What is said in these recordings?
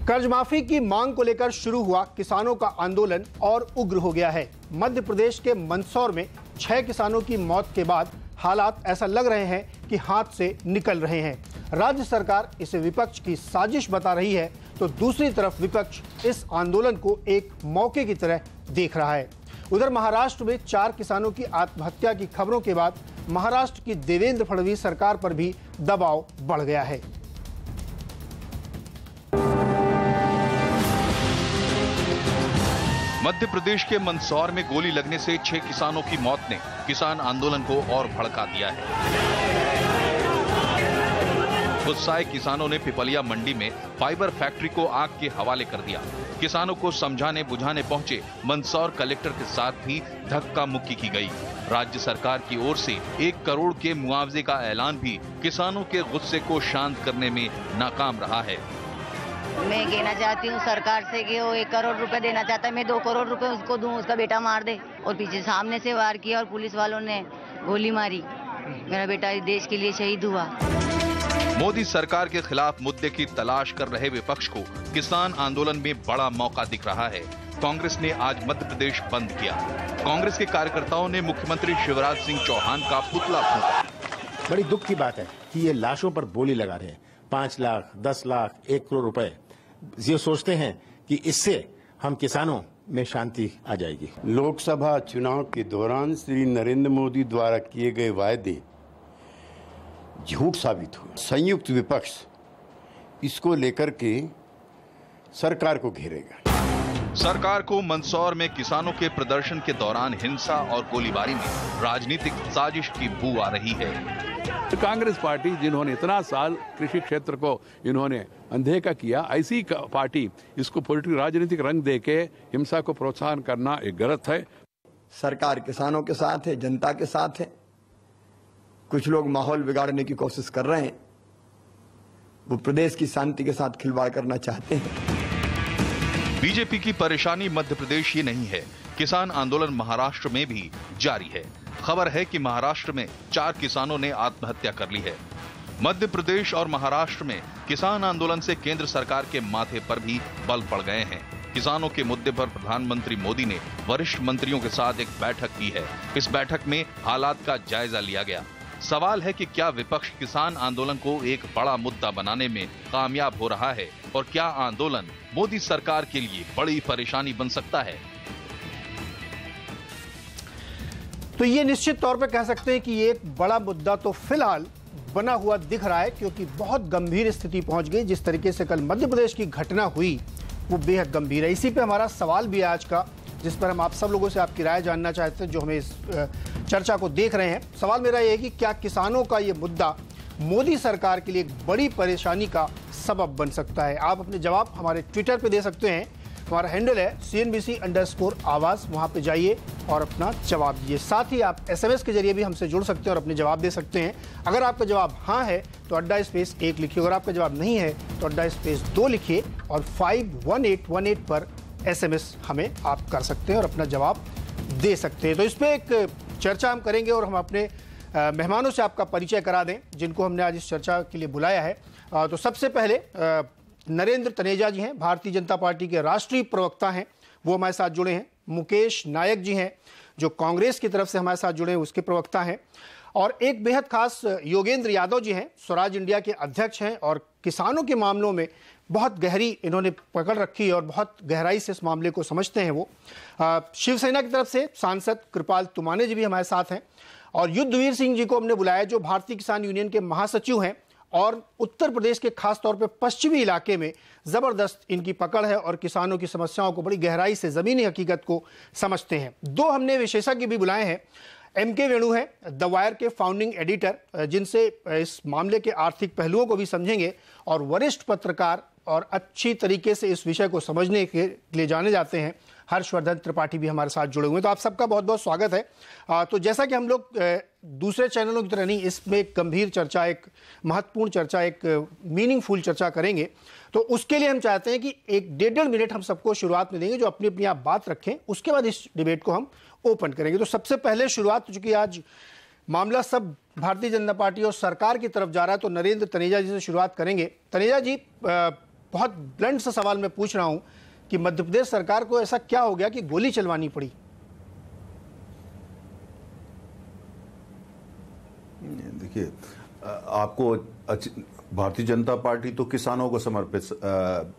कर्ज माफी की मांग को लेकर शुरू हुआ किसानों का आंदोलन और उग्र हो गया है। मध्य प्रदेश के मंदसौर में 6 किसानों की मौत के बाद हालात ऐसा लग रहे हैं कि हाथ से निकल रहे हैं। राज्य सरकार इसे विपक्ष की साजिश बता रही है, तो दूसरी तरफ विपक्ष इस आंदोलन को एक मौके की तरह देख रहा है। उधर महाराष्ट्र में 4 किसानों की आत्महत्या की खबरों के बाद महाराष्ट्र की देवेंद्र फडणवीस सरकार पर भी दबाव बढ़ गया है। मध्य प्रदेश के मंदसौर में गोली लगने से 6 किसानों की मौत ने किसान आंदोलन को और भड़का दिया है। गुस्साए किसानों ने पिपलिया मंडी में फाइबर फैक्ट्री को आग के हवाले कर दिया। किसानों को समझाने बुझाने पहुंचे मंदसौर कलेक्टर के साथ भी धक्का मुक्की की गई। राज्य सरकार की ओर से 1 करोड़ के मुआवजे का ऐलान भी किसानों के गुस्से को शांत करने में नाकाम रहा है। मैं कहना चाहती हूँ सरकार से कि वो 1 करोड़ रुपए देना चाहता है, मैं 2 करोड़ रुपए उसको दूं, उसका बेटा मार दे। और पीछे सामने से वार किया और पुलिस वालों ने गोली मारी, मेरा बेटा इस देश के लिए शहीद हुआ। मोदी सरकार के खिलाफ मुद्दे की तलाश कर रहे विपक्ष को किसान आंदोलन में बड़ा मौका दिख रहा है। कांग्रेस ने आज मध्य प्रदेश बंद किया। कांग्रेस के कार्यकर्ताओं ने मुख्यमंत्री शिवराज सिंह चौहान का पुतला फूंका। बड़ी दुख की बात है कि ये लाशों पर बोली लगा रहे हैं। 5 लाख, 10 लाख, 1 करोड़ रुपए, ये सोचते हैं कि इससे हम किसानों में शांति आ जाएगी। लोकसभा चुनाव के दौरान श्री नरेंद्र मोदी द्वारा किए गए वायदे झूठ साबित हुए। संयुक्त विपक्ष इसको लेकर के सरकार को घेरेगा। सरकार को मंदसौर में किसानों के प्रदर्शन के दौरान हिंसा और गोलीबारी में राजनीतिक साजिश की बू आ रही है। कांग्रेस पार्टी जिन्होंने इतना साल कृषि क्षेत्र को इन्होंने अनदेखा किया, ऐसी पार्टी इसको पॉलिटिकल राजनीतिक रंग देके हिंसा को प्रोत्साहन करना एक गलत है। सरकार किसानों के साथ है, जनता के साथ है। कुछ लोग माहौल बिगाड़ने की कोशिश कर रहे हैं, वो प्रदेश की शांति के साथ खिलवाड़ करना चाहते हैं। बीजेपी की परेशानी मध्य प्रदेश ही नहीं है, किसान आंदोलन महाराष्ट्र में भी जारी है। खबर है कि महाराष्ट्र में 4 किसानों ने आत्महत्या कर ली है। मध्य प्रदेश और महाराष्ट्र में किसान आंदोलन से केंद्र सरकार के माथे पर भी बल पड़ गए हैं। किसानों के मुद्दे पर प्रधानमंत्री मोदी ने वरिष्ठ मंत्रियों के साथ एक बैठक की है। इस बैठक में हालात का जायजा लिया गया। सवाल है कि क्या विपक्ष किसान आंदोलन को एक बड़ा मुद्दा बनाने में कामयाब हो रहा है और क्या आंदोलन मोदी सरकार के लिए बड़ी परेशानी बन सकता है। तो ये निश्चित तौर पर कह सकते हैं कि ये एक बड़ा मुद्दा तो फिलहाल बना हुआ दिख रहा है, क्योंकि बहुत गंभीर स्थिति पहुंच गई। जिस तरीके से कल मध्य प्रदेश की घटना हुई वो बेहद गंभीर है। इसी पे हमारा सवाल भी है आज का, जिस पर हम आप सब लोगों से आपकी राय जानना चाहते हैं जो हमें इस चर्चा को देख रहे हैं। सवाल मेरा ये है कि क्या किसानों का ये मुद्दा मोदी सरकार के लिए एक बड़ी परेशानी का सबब बन सकता है। आप अपने जवाब हमारे ट्विटर पे दे सकते हैं। हमारा हैंडल है CNBC_आवाज, वहां पे जाइए और अपना जवाब दीजिए। साथ ही आप SMS के जरिए भी हमसे जुड़ सकते हैं और अपने जवाब दे सकते हैं। अगर आपका जवाब हाँ है तो _1 लिखिए, अगर आपका जवाब नहीं है तो _2 लिखिए और 51818 पर SMS हमें आप कर सकते हैं और अपना जवाब दे सकते हैं। तो इस पर एक चर्चा हम करेंगे और हम अपने मेहमानों से आपका परिचय करा दें जिनको हमने आज इस चर्चा के लिए बुलाया है। तो सबसे पहले नरेंद्र तनेजा जी हैं, भारतीय जनता पार्टी के राष्ट्रीय प्रवक्ता हैं, वो हमारे साथ जुड़े हैं। मुकेश नायक जी हैं जो कांग्रेस की तरफ से हमारे साथ जुड़े हैं, उसके प्रवक्ता हैं। और एक बेहद खास योगेंद्र यादव जी हैं, स्वराज इंडिया के अध्यक्ष हैं और किसानों के मामलों में बहुत गहरी इन्होंने पकड़ रखी और बहुत गहराई से इस मामले को समझते हैं वो। शिवसेना की तरफ से सांसद कृपाल तुमाने जी भी हमारे साथ हैं और युद्धवीर सिंह जी को हमने बुलाया जो भारतीय किसान यूनियन के महासचिव हैं और उत्तर प्रदेश के खास तौर पे पश्चिमी इलाके में जबरदस्त इनकी पकड़ है और किसानों की समस्याओं को बड़ी गहराई से जमीनी हकीकत को समझते हैं। 2 हमने विशेषज्ञ भी बुलाए हैं। MK वेणु हैं, द वायर के फाउंडिंग एडिटर, जिनसे इस मामले के आर्थिक पहलुओं को भी समझेंगे, और वरिष्ठ पत्रकार और अच्छी तरीके से इस विषय को समझने के लिए जाने जाते हैं हर्षवर्धन त्रिपाठी भी हमारे साथ जुड़े हुए हैं। तो आप सबका बहुत बहुत स्वागत है। तो जैसा कि हम लोग दूसरे चैनलों की तरह नहीं, इसमें एक गंभीर चर्चा, एक महत्वपूर्ण चर्चा, एक मीनिंगफुल चर्चा करेंगे। तो उसके लिए हम चाहते हैं कि 1-1.5 मिनट हम सबको शुरुआत में देंगे जो अपनी अपनी आप बात रखें, उसके बाद इस डिबेट को हम ओपन करेंगे। तो सबसे पहले शुरुआत, चूंकि आज मामला सब भारतीय जनता पार्टी और सरकार की तरफ जा रहा है, तो नरेंद्र तनेजा जी से शुरुआत करेंगे। तनेजा जी, बहुत ब्लंट सा सवाल मैं पूछ रहा हूं कि मध्य प्रदेश सरकार को ऐसा क्या हो गया कि गोली चलवानी पड़ी? देखिए, आपको भारतीय जनता पार्टी तो किसानों को समर्पित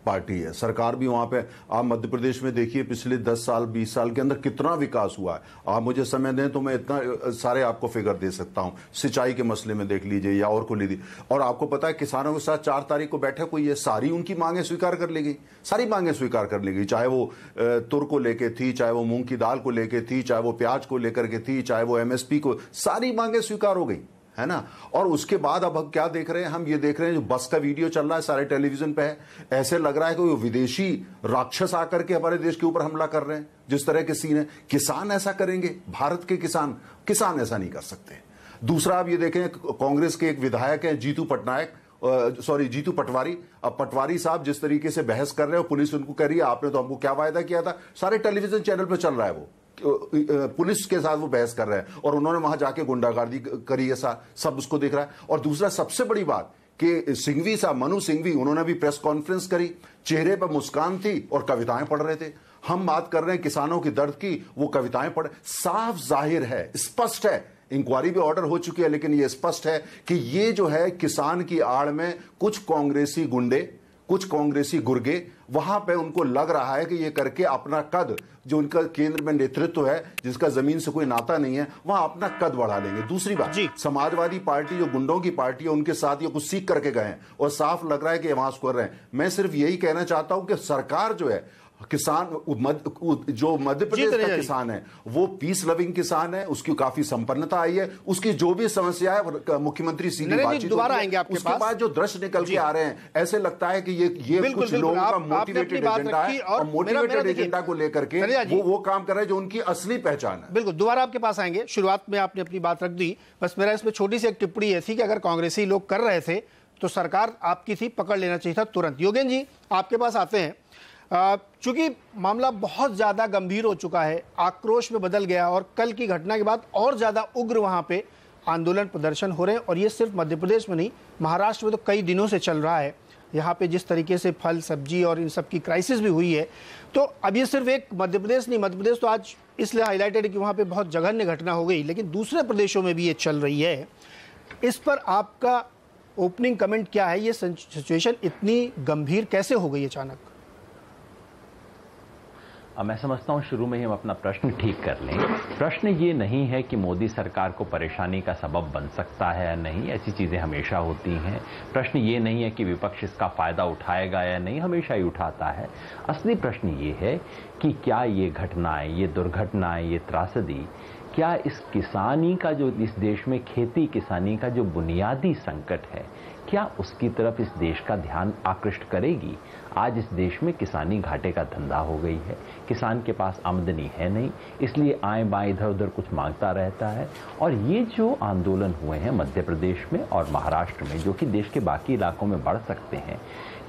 पार्टी है। सरकार भी वहां पे, आप मध्य प्रदेश में देखिए पिछले 10 साल 20 साल के अंदर कितना विकास हुआ है। आप मुझे समय दें तो मैं इतना सारे आपको फिगर दे सकता हूं। सिंचाई के मसले में देख लीजिए या और को लीजिए। और आपको पता है किसानों के साथ 4 तारीख को बैठक हुई है, सारी उनकी मांगे स्वीकार कर ली गई, सारी मांगे स्वीकार कर ली गई, चाहे वो तुर को लेके थी, चाहे वो मूंग की दाल को लेके थी, चाहे वो प्याज को लेकर के थी, चाहे वो MSP को, सारी मांगे स्वीकार हो गई, है ना। और उसके बाद अब हम क्या देख रहे हैं? हम ये देख रहे हैं जो बस का वीडियो चल रहा है सारे टेलीविजन पे है, ऐसे लग रहा है कि वो विदेशी राक्षस आकर के हमारे देश के ऊपर हमला कर रहे हैं। जिस तरह के सीन है, किसान ऐसा करेंगे? भारत के किसान ऐसा नहीं कर सकते। दूसरा आप ये देखें, कांग्रेस के एक विधायक हैं जीतू पटवारी। अब पटवारी साहब जिस तरीके से बहस कर रहे हो, पुलिस उनको कह रही है आपने तो हमको क्या वायदा किया था, सारे टेलीविजन चैनल पर चल रहा है, वो पुलिस के साथ वो बहस कर रहे हैं और उन्होंने वहां जाके गुंडागर्दी करी है, सब उसको देख रहा है। और दूसरा सबसे बड़ी बात कि सिंघवी साहब, मनु सिंघवी, उन्होंने भी प्रेस कॉन्फ्रेंस करी, चेहरे पर मुस्कान थी और कविताएं पढ़ रहे थे। हम बात कर रहे हैं किसानों की दर्द की, वो कविताएं पढ़, साफ जाहिर है, स्पष्ट है, इंक्वायरी भी ऑर्डर हो चुकी है, लेकिन ये स्पष्ट है कि ये जो है किसान की आड़ में कुछ कांग्रेसी गुंडे, कुछ कांग्रेसी गुर्गे, वहां पे उनको लग रहा है कि ये करके अपना कद, जो उनका केंद्र में नेतृत्व है जिसका जमीन से कोई नाता नहीं है, वहां अपना कद बढ़ा लेंगे। दूसरी बात, समाजवादी पार्टी जो गुंडों की पार्टी है, उनके साथ ये कुछ सीख करके गए हैं और साफ लग रहा है कि वहां कर रहे हैं। मैं सिर्फ यही कहना चाहता हूं कि सरकार जो है, किसान जो मध्य प्रदेश का किसान है वो पीस लविंग किसान है, उसकी काफी संपन्नता आई है, उसकी जो भी समस्या है मुख्यमंत्री सीधी बातचीत दोबारा आएंगे आपके उसके बाद जो दृश्य निकल के आ रहे हैं, ऐसे लगता है कि ये कुछ लोगों का मोटिवेटेड एजेंडा है और मोटिवेटेड एजेंडा को लेकर के वो काम कर रहे हैं जो उनकी असली पहचान है। बिल्कुल, दोबारा आपके पास आएंगे। शुरुआत में आपने अपनी बात रख दी, बस मेरा इसमें छोटी सी एक टिप्पणी ये थी कि अगर कांग्रेसी लोग कर रहे थे तो सरकार आपकी थी, पकड़ लेना चाहिए था तुरंत। योगेंद्र जी आपके पास आते हैं। चूंकि मामला बहुत ज्यादा गंभीर हो चुका है, आक्रोश में बदल गया और कल की घटना के बाद और ज्यादा उग्र वहां पे आंदोलन प्रदर्शन हो रहे हैं, और ये सिर्फ मध्य प्रदेश में नहीं, महाराष्ट्र में तो कई दिनों से चल रहा है। यहाँ पे जिस तरीके से फल सब्जी और इन सब की क्राइसिस भी हुई है, तो अब ये सिर्फ एक मध्य प्रदेश नहीं, मध्य प्रदेश तो आज इसलिए हाईलाइटेड है कि वहाँ पे बहुत जघन्य घटना हो गई, लेकिन दूसरे प्रदेशों में भी ये चल रही है। इस पर आपका ओपनिंग कमेंट क्या है? ये सिचुएशन इतनी गंभीर कैसे हो गई अचानक? मैं समझता हूं शुरू में ही हम अपना प्रश्न ठीक कर लें। प्रश्न ये नहीं है कि मोदी सरकार को परेशानी का सबब बन सकता है या नहीं, ऐसी चीजें हमेशा होती हैं। प्रश्न ये नहीं है कि विपक्ष इसका फायदा उठाएगा या नहीं, हमेशा ही उठाता है। असली प्रश्न ये है कि क्या ये घटनाएं, ये दुर्घटनाएं, ये त्रासदी, क्या इस किसानी का जो इस देश में खेती किसानी का जो बुनियादी संकट है, क्या उसकी तरफ इस देश का ध्यान आकृष्ट करेगी? आज इस देश में किसानी घाटे का धंधा हो गई है, किसान के पास आमदनी है नहीं, इसलिए आए बाएं इधर उधर कुछ मांगता रहता है। और ये जो आंदोलन हुए हैं मध्य प्रदेश में और महाराष्ट्र में, जो कि देश के बाकी इलाकों में बढ़ सकते हैं,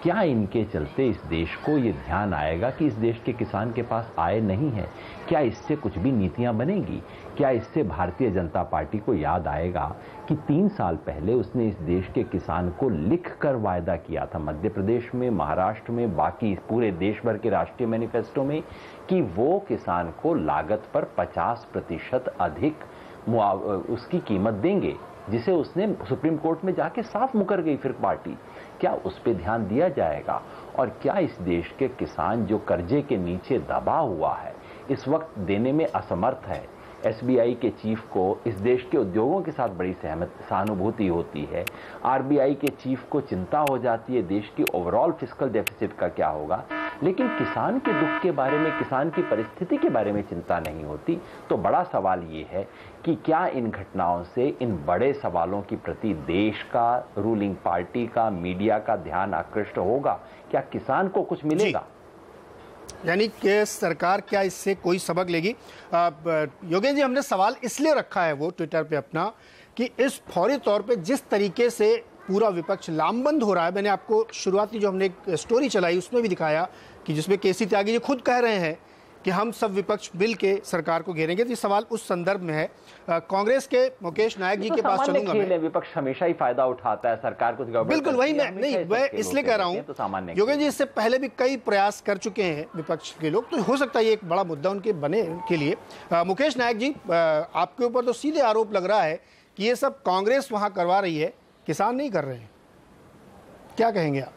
क्या इनके चलते इस देश को ये ध्यान आएगा कि इस देश के किसान के पास आय नहीं है? क्या इससे कुछ भी नीतियां बनेगी? क्या इससे भारतीय जनता पार्टी को याद आएगा कि 3 साल पहले उसने इस देश के किसान को लिखकर वायदा किया था मध्य प्रदेश में, महाराष्ट्र में, बाकी पूरे देश भर के राष्ट्रीय मैनिफेस्टो में, कि वो किसान को लागत पर 50% अधिक उसकी कीमत देंगे, जिसे उसने सुप्रीम कोर्ट में जाके साफ मुकर गई फिर पार्टी। क्या उस पर ध्यान दिया जाएगा? और क्या इस देश के किसान जो कर्जे के नीचे दबा हुआ है, इस वक्त देने में असमर्थ है, SBI के चीफ को इस देश के उद्योगों के साथ बड़ी सहानुभूति होती है, RBI के चीफ को चिंता हो जाती है देश की ओवरऑल फिस्कल डेफिसिट का क्या होगा, लेकिन किसान के दुख के बारे में, किसान की परिस्थिति के बारे में चिंता नहीं होती। तो बड़ा सवाल ये है कि क्या इन घटनाओं से, इन बड़े सवालों के प्रति देश का, रूलिंग पार्टी का, मीडिया का ध्यान आकृष्ट होगा? क्या किसान को कुछ मिलेगा? यानी कि सरकार क्या इससे कोई सबक लेगी? योगेंद्र जी, हमने सवाल इसलिए रखा है वो ट्विटर पे अपना, कि इस फौरी तौर पे जिस तरीके से पूरा विपक्ष लामबंद हो रहा है, मैंने आपको शुरुआती जो हमने एक स्टोरी चलाई उसमें भी दिखाया कि जिसमें केसी त्यागी जी खुद कह रहे हैं कि हम सब विपक्ष मिल के सरकार को घेरेंगे। तो ये सवाल उस संदर्भ में है। कांग्रेस के मुकेश नायक जी के पास चलूंगा मैं। विपक्ष हमेशा ही फायदा उठाता है सरकार को, बिल्कुल वही मैं इसलिए कह रहा हूँ योगेश जी, इससे पहले भी कई प्रयास कर चुके हैं विपक्ष के लोग, तो हो सकता है ये एक बड़ा मुद्दा उनके बने के लिए। मुकेश नायक जी, आपके ऊपर तो सीधे आरोप लग रहा है कि ये सब कांग्रेस वहां करवा रही है, किसान नहीं कर रहे हैं, क्या कहेंगे आप?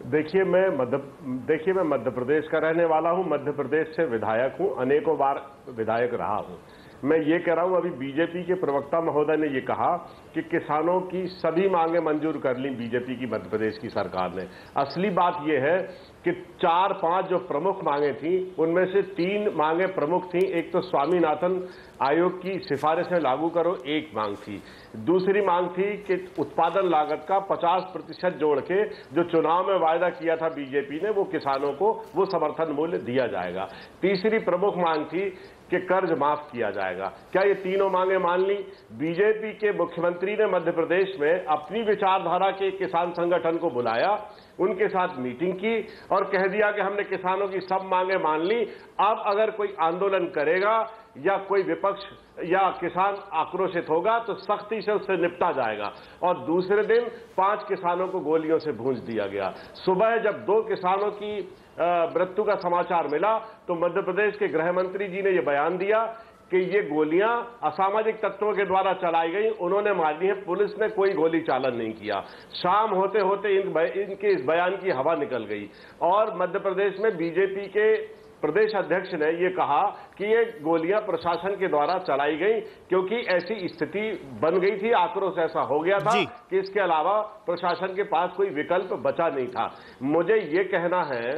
देखिए मैं मध्य प्रदेश का रहने वाला हूं, मध्य प्रदेश से विधायक हूं, अनेकों बार विधायक रहा हूं। मैं ये कह रहा हूं, अभी बीजेपी के प्रवक्ता महोदय ने ये कहा कि किसानों की सभी मांगे मंजूर कर ली बीजेपी की मध्य प्रदेश की सरकार ने। असली बात यह है कि 4-5 जो प्रमुख मांगे थी उनमें से 3 मांगे प्रमुख थी। एक तो स्वामीनाथन आयोग की सिफारिशें लागू करो, एक मांग थी। दूसरी मांग थी कि उत्पादन लागत का 50% जोड़ के जो चुनाव में वायदा किया था बीजेपी ने, वो किसानों को वो समर्थन मूल्य दिया जाएगा। तीसरी प्रमुख मांग थी कि कर्ज माफ किया जाएगा। क्या ये तीनों मांगे मान ली? बीजेपी के मुख्यमंत्री ने मध्य प्रदेश में अपनी विचारधारा के किसान संगठन को बुलाया, उनके साथ मीटिंग की और कह दिया कि हमने किसानों की सब मांगे मान ली, अब अगर कोई आंदोलन करेगा या कोई विपक्ष या किसान आक्रोशित होगा तो सख्ती से उससे निपटा जाएगा। और दूसरे दिन 5 किसानों को गोलियों से भूंज दिया गया। सुबह जब 2 किसानों की मृत्यु का समाचार मिला तो मध्य प्रदेश के गृह मंत्री जी ने यह बयान दिया कि ये गोलियां असामाजिक तत्वों के द्वारा चलाई गई, उन्होंने मारी है, पुलिस ने कोई गोली चालन नहीं किया। शाम होते होते इनके इस बयान की हवा निकल गई और मध्य प्रदेश में बीजेपी के प्रदेश अध्यक्ष ने यह कहा कि ये गोलियां प्रशासन के द्वारा चलाई गई क्योंकि ऐसी स्थिति बन गई थी, आक्रोश ऐसा हो गया था कि इसके अलावा प्रशासन के पास कोई विकल्प बचा नहीं था। मुझे ये कहना है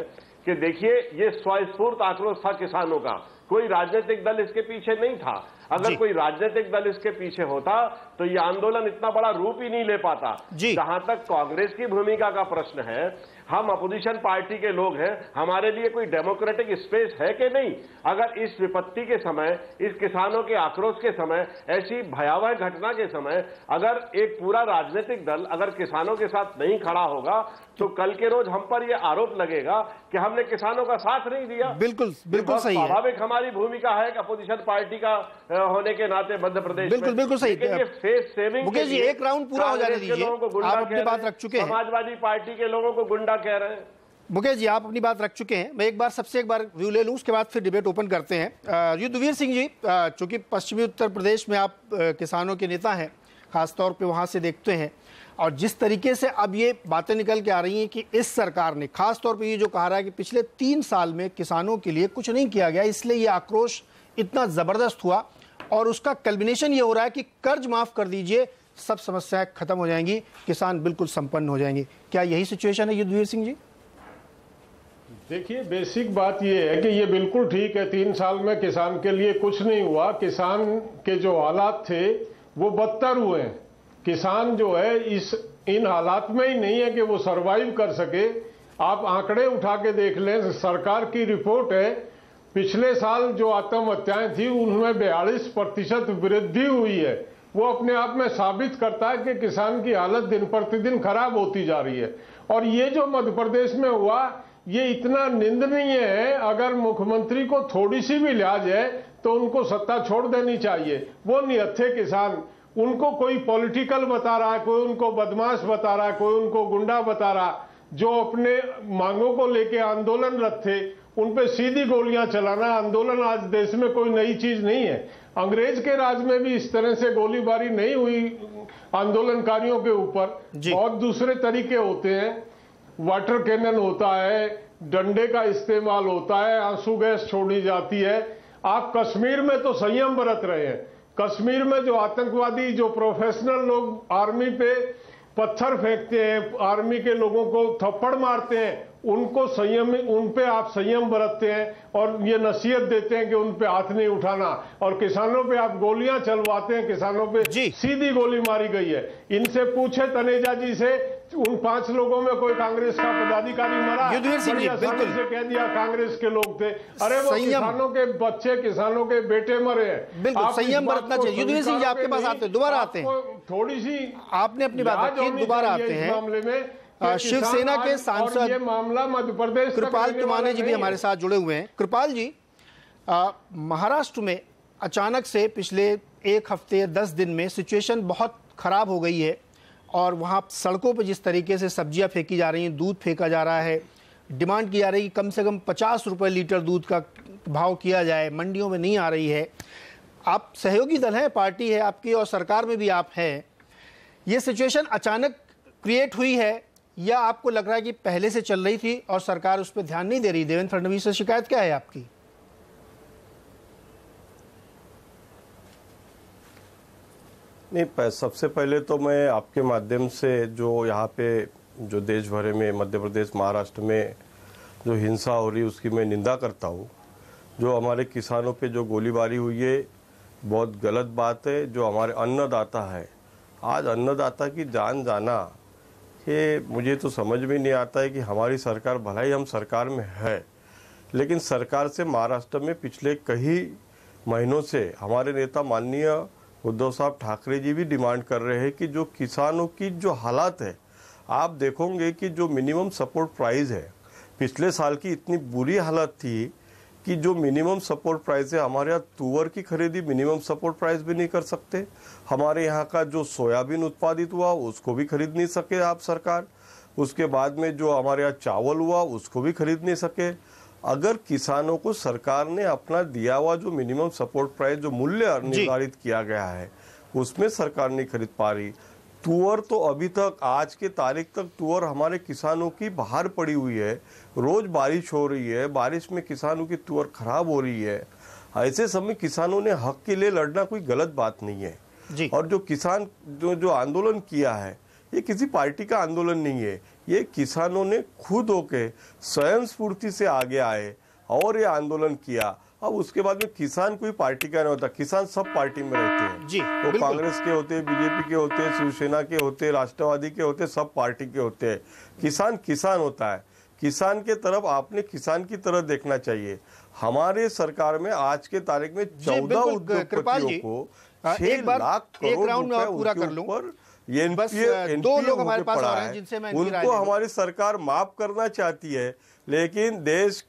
कि देखिए, ये स्वस्फूर्त आक्रोश था किसानों का, कोई राजनीतिक दल इसके पीछे नहीं था। अगर कोई राजनीतिक दल इसके पीछे होता तो ये आंदोलन इतना बड़ा रूप ही नहीं ले पाता। जहां तक कांग्रेस की भूमिका का प्रश्न है, हम अपोजिशन पार्टी के लोग हैं, हमारे लिए कोई डेमोक्रेटिक स्पेस है कि नहीं? अगर इस विपत्ति के समय, इस किसानों के आक्रोश के समय, ऐसी भयावह घटना के समय अगर एक पूरा राजनीतिक दल अगर किसानों के साथ नहीं खड़ा होगा तो कल के रोज हम पर यह आरोप लगेगा कि हमने किसानों का साथ नहीं दिया। बिल्कुल सही है। स्वाभाविक हमारी भूमिका है कि अपोजिशन पार्टी का होने के नाते मध्य प्रदेश बिल्कुल सही। फेस सेविंग मुकेश जी, एक राउंड पूरा हो जाने दीजिए, आप अपनी बात रख चुके हैं। समाजवादी पार्टी के लोगों को गुंडा कह रहे हैं। मुकेश जी, आप अपनी बात रख चुके हैं। मैं एक बार व्यू ले लूं, उसके बाद फिर डिबेट ओपन करते हैं। युद्धवीर सिंह जी, चूंकि पश्चिमी उत्तर प्रदेश में आप किसानों के नेता हैं, खासतौर पे वहां से देखते हैं, और जिस तरीके से अब ये बातें निकल के आ रही हैं कि इस सरकार ने खासतौर पे ये जो कहा रहा है कि पिछले 3 साल में किसानों के लिए कुछ नहीं किया गया, इसलिए ये आक्रोश इतना जबरदस्त हुआ और उसका कल्बिनेशन ये हो रहा है कि कर्ज माफ कर दीजिए, सब समस्याएं खत्म हो जाएंगी, किसान बिल्कुल संपन्न हो जाएंगे। क्या यही सिचुएशन है युद्धवीर सिंह जी? देखिए, बेसिक बात यह है कि ये बिल्कुल ठीक है, 3 साल में किसान के लिए कुछ नहीं हुआ। किसान के जो हालात थे वो बदतर हुए हैं। किसान जो है इन हालात में ही नहीं है कि वो सरवाइव कर सके। आप आंकड़े उठा के देख लें, सरकार की रिपोर्ट है, पिछले साल जो आत्महत्याएं थी उनमें 42% वृद्धि हुई है। वो अपने आप में साबित करता है कि किसान की हालत दिन प्रतिदिन खराब होती जा रही है। और ये जो मध्य प्रदेश में हुआ, ये इतना निंदनीय है। अगर मुख्यमंत्री को थोड़ी सी भी लिहाज है तो उनको सत्ता छोड़ देनी चाहिए। वो निहत्थे किसान, उनको कोई पॉलिटिकल बता रहा है, कोई उनको बदमाश बता रहा है, कोई उनको गुंडा बता रहा, जो अपने मांगों को लेके आंदोलनरत थे उन पे सीधी गोलियां चलाना। आंदोलन आज देश में कोई नई चीज नहीं है। अंग्रेज के राज में भी इस तरह से गोलीबारी नहीं हुई आंदोलनकारियों के ऊपर। बहुत दूसरे तरीके होते हैं, वाटर कैनन होता है, डंडे का इस्तेमाल होता है, आंसू गैस छोड़ी जाती है। आप कश्मीर में तो संयम बरत रहे हैं। कश्मीर में जो आतंकवादी, जो प्रोफेशनल लोग आर्मी पे पत्थर फेंकते हैं, आर्मी के लोगों को थप्पड़ मारते हैं, उनको संयम, उन पे आप संयम बरतते हैं और ये नसीहत देते हैं कि उन पे हाथ नहीं उठाना। और किसानों पे आप गोलियां चलवाते हैं, किसानों पे सीधी गोली मारी गई है। इनसे पूछे तनेजा जी से, उन 5 लोगों में कोई कांग्रेस का पदाधिकारी मरा? युद्धवीर सिंह जी बिल्कुल से कह दिया कांग्रेस के लोग थे। अरे वो किसानों के बच्चे, किसानों के बेटे मरे हैं। बिल्कुल संयम बरतना चाहिए। युद्धवीर सिंह जी, आपके पास आते हैं, दोबारा आते हैं, थोड़ी सी आपने अपनी बात रखी, दोबारा आते हैं मामले में। शिवसेना के सांसद ये मामला मध्य प्रदेश, कृपाल तुमाने जी भी हमारे साथ जुड़े हुए हैं। कृपाल जी, महाराष्ट्र में अचानक से पिछले 1 हफ्ते 10 दिन में सिचुएशन बहुत ख़राब हो गई है और वहाँ सड़कों पर जिस तरीके से सब्जियाँ फेंकी जा रही हैं, दूध फेंका जा रहा है, डिमांड की जा रही है कि कम से कम 50 रुपये लीटर दूध का भाव किया जाए, मंडियों में नहीं आ रही है। आप सहयोगी दल हैं, पार्टी है आपकी और सरकार में भी आप हैं। ये सिचुएशन अचानक क्रिएट हुई है या आपको लग रहा है कि पहले से चल रही थी और सरकार उस पर ध्यान नहीं दे रही? देवेंद्र फडणवीस से शिकायत क्या है आपकी? नहीं, सबसे पहले तो मैं आपके माध्यम से जो यहाँ पे जो देश भर में मध्य प्रदेश महाराष्ट्र में जो हिंसा हो रही उसकी मैं निंदा करता हूँ। जो हमारे किसानों पे जो गोलीबारी हुई है बहुत गलत बात है। जो हमारे अन्नदाता है, आज अन्नदाता की जान जाना, ये मुझे तो समझ में नहीं आता है कि हमारी सरकार, भला ही हम सरकार में है, लेकिन सरकार से महाराष्ट्र में पिछले कई महीनों से हमारे नेता माननीय उद्धव साहब ठाकरे जी भी डिमांड कर रहे हैं कि जो किसानों की जो हालात है, आप देखोगे कि जो मिनिमम सपोर्ट प्राइस है, पिछले साल की इतनी बुरी हालत थी कि जो मिनिमम सपोर्ट प्राइस है, हमारे यहाँ तुअर की खरीदी मिनिमम सपोर्ट प्राइस भी नहीं कर सकते। हमारे यहाँ का जो सोयाबीन उत्पादित हुआ उसको भी खरीद नहीं सके आप सरकार। उसके बाद में जो हमारे यहाँ चावल हुआ उसको भी खरीद नहीं सके। अगर किसानों को सरकार ने अपना दिया हुआ जो मिनिमम सपोर्ट प्राइस, जो मूल्य निर्धारित किया गया है, उसमें सरकार नहीं खरीद पा रही। तुअर तो अभी तक, आज के तारीख तक तुअर हमारे किसानों की बाहर पड़ी हुई है। रोज बारिश हो रही है, बारिश में किसानों की तुअर खराब हो रही है। ऐसे समय किसानों ने हक के लिए लड़ना कोई गलत बात नहीं है जी। और जो किसान जो आंदोलन किया है, ये किसी पार्टी का आंदोलन नहीं है, ये किसानों ने खुद होके स्वयं स्फूर्ति से आगे आए और ये आंदोलन किया। अब उसके बाद में किसान कोई पार्टी का नहीं होता, किसान सब पार्टी में रहते हैं जी। वो कांग्रेस के होते, बीजेपी के होते, शिवसेना के होते, राष्ट्रवादी के होते, सब पार्टी के होते हैं। किसान किसान होता है। किसान के तरफ आपने किसान की तरह देखना चाहिए। हमारे सरकार में आज के तारीख में 14 उद्योगपतियों को 6 लाख करोड़ रुपए पूरा कर लूं पर दो लोग हमारे पास आ रहे हैं जिनसे मैं उनको हमारी सरकार माफ करना चाहती है, लेकिन देश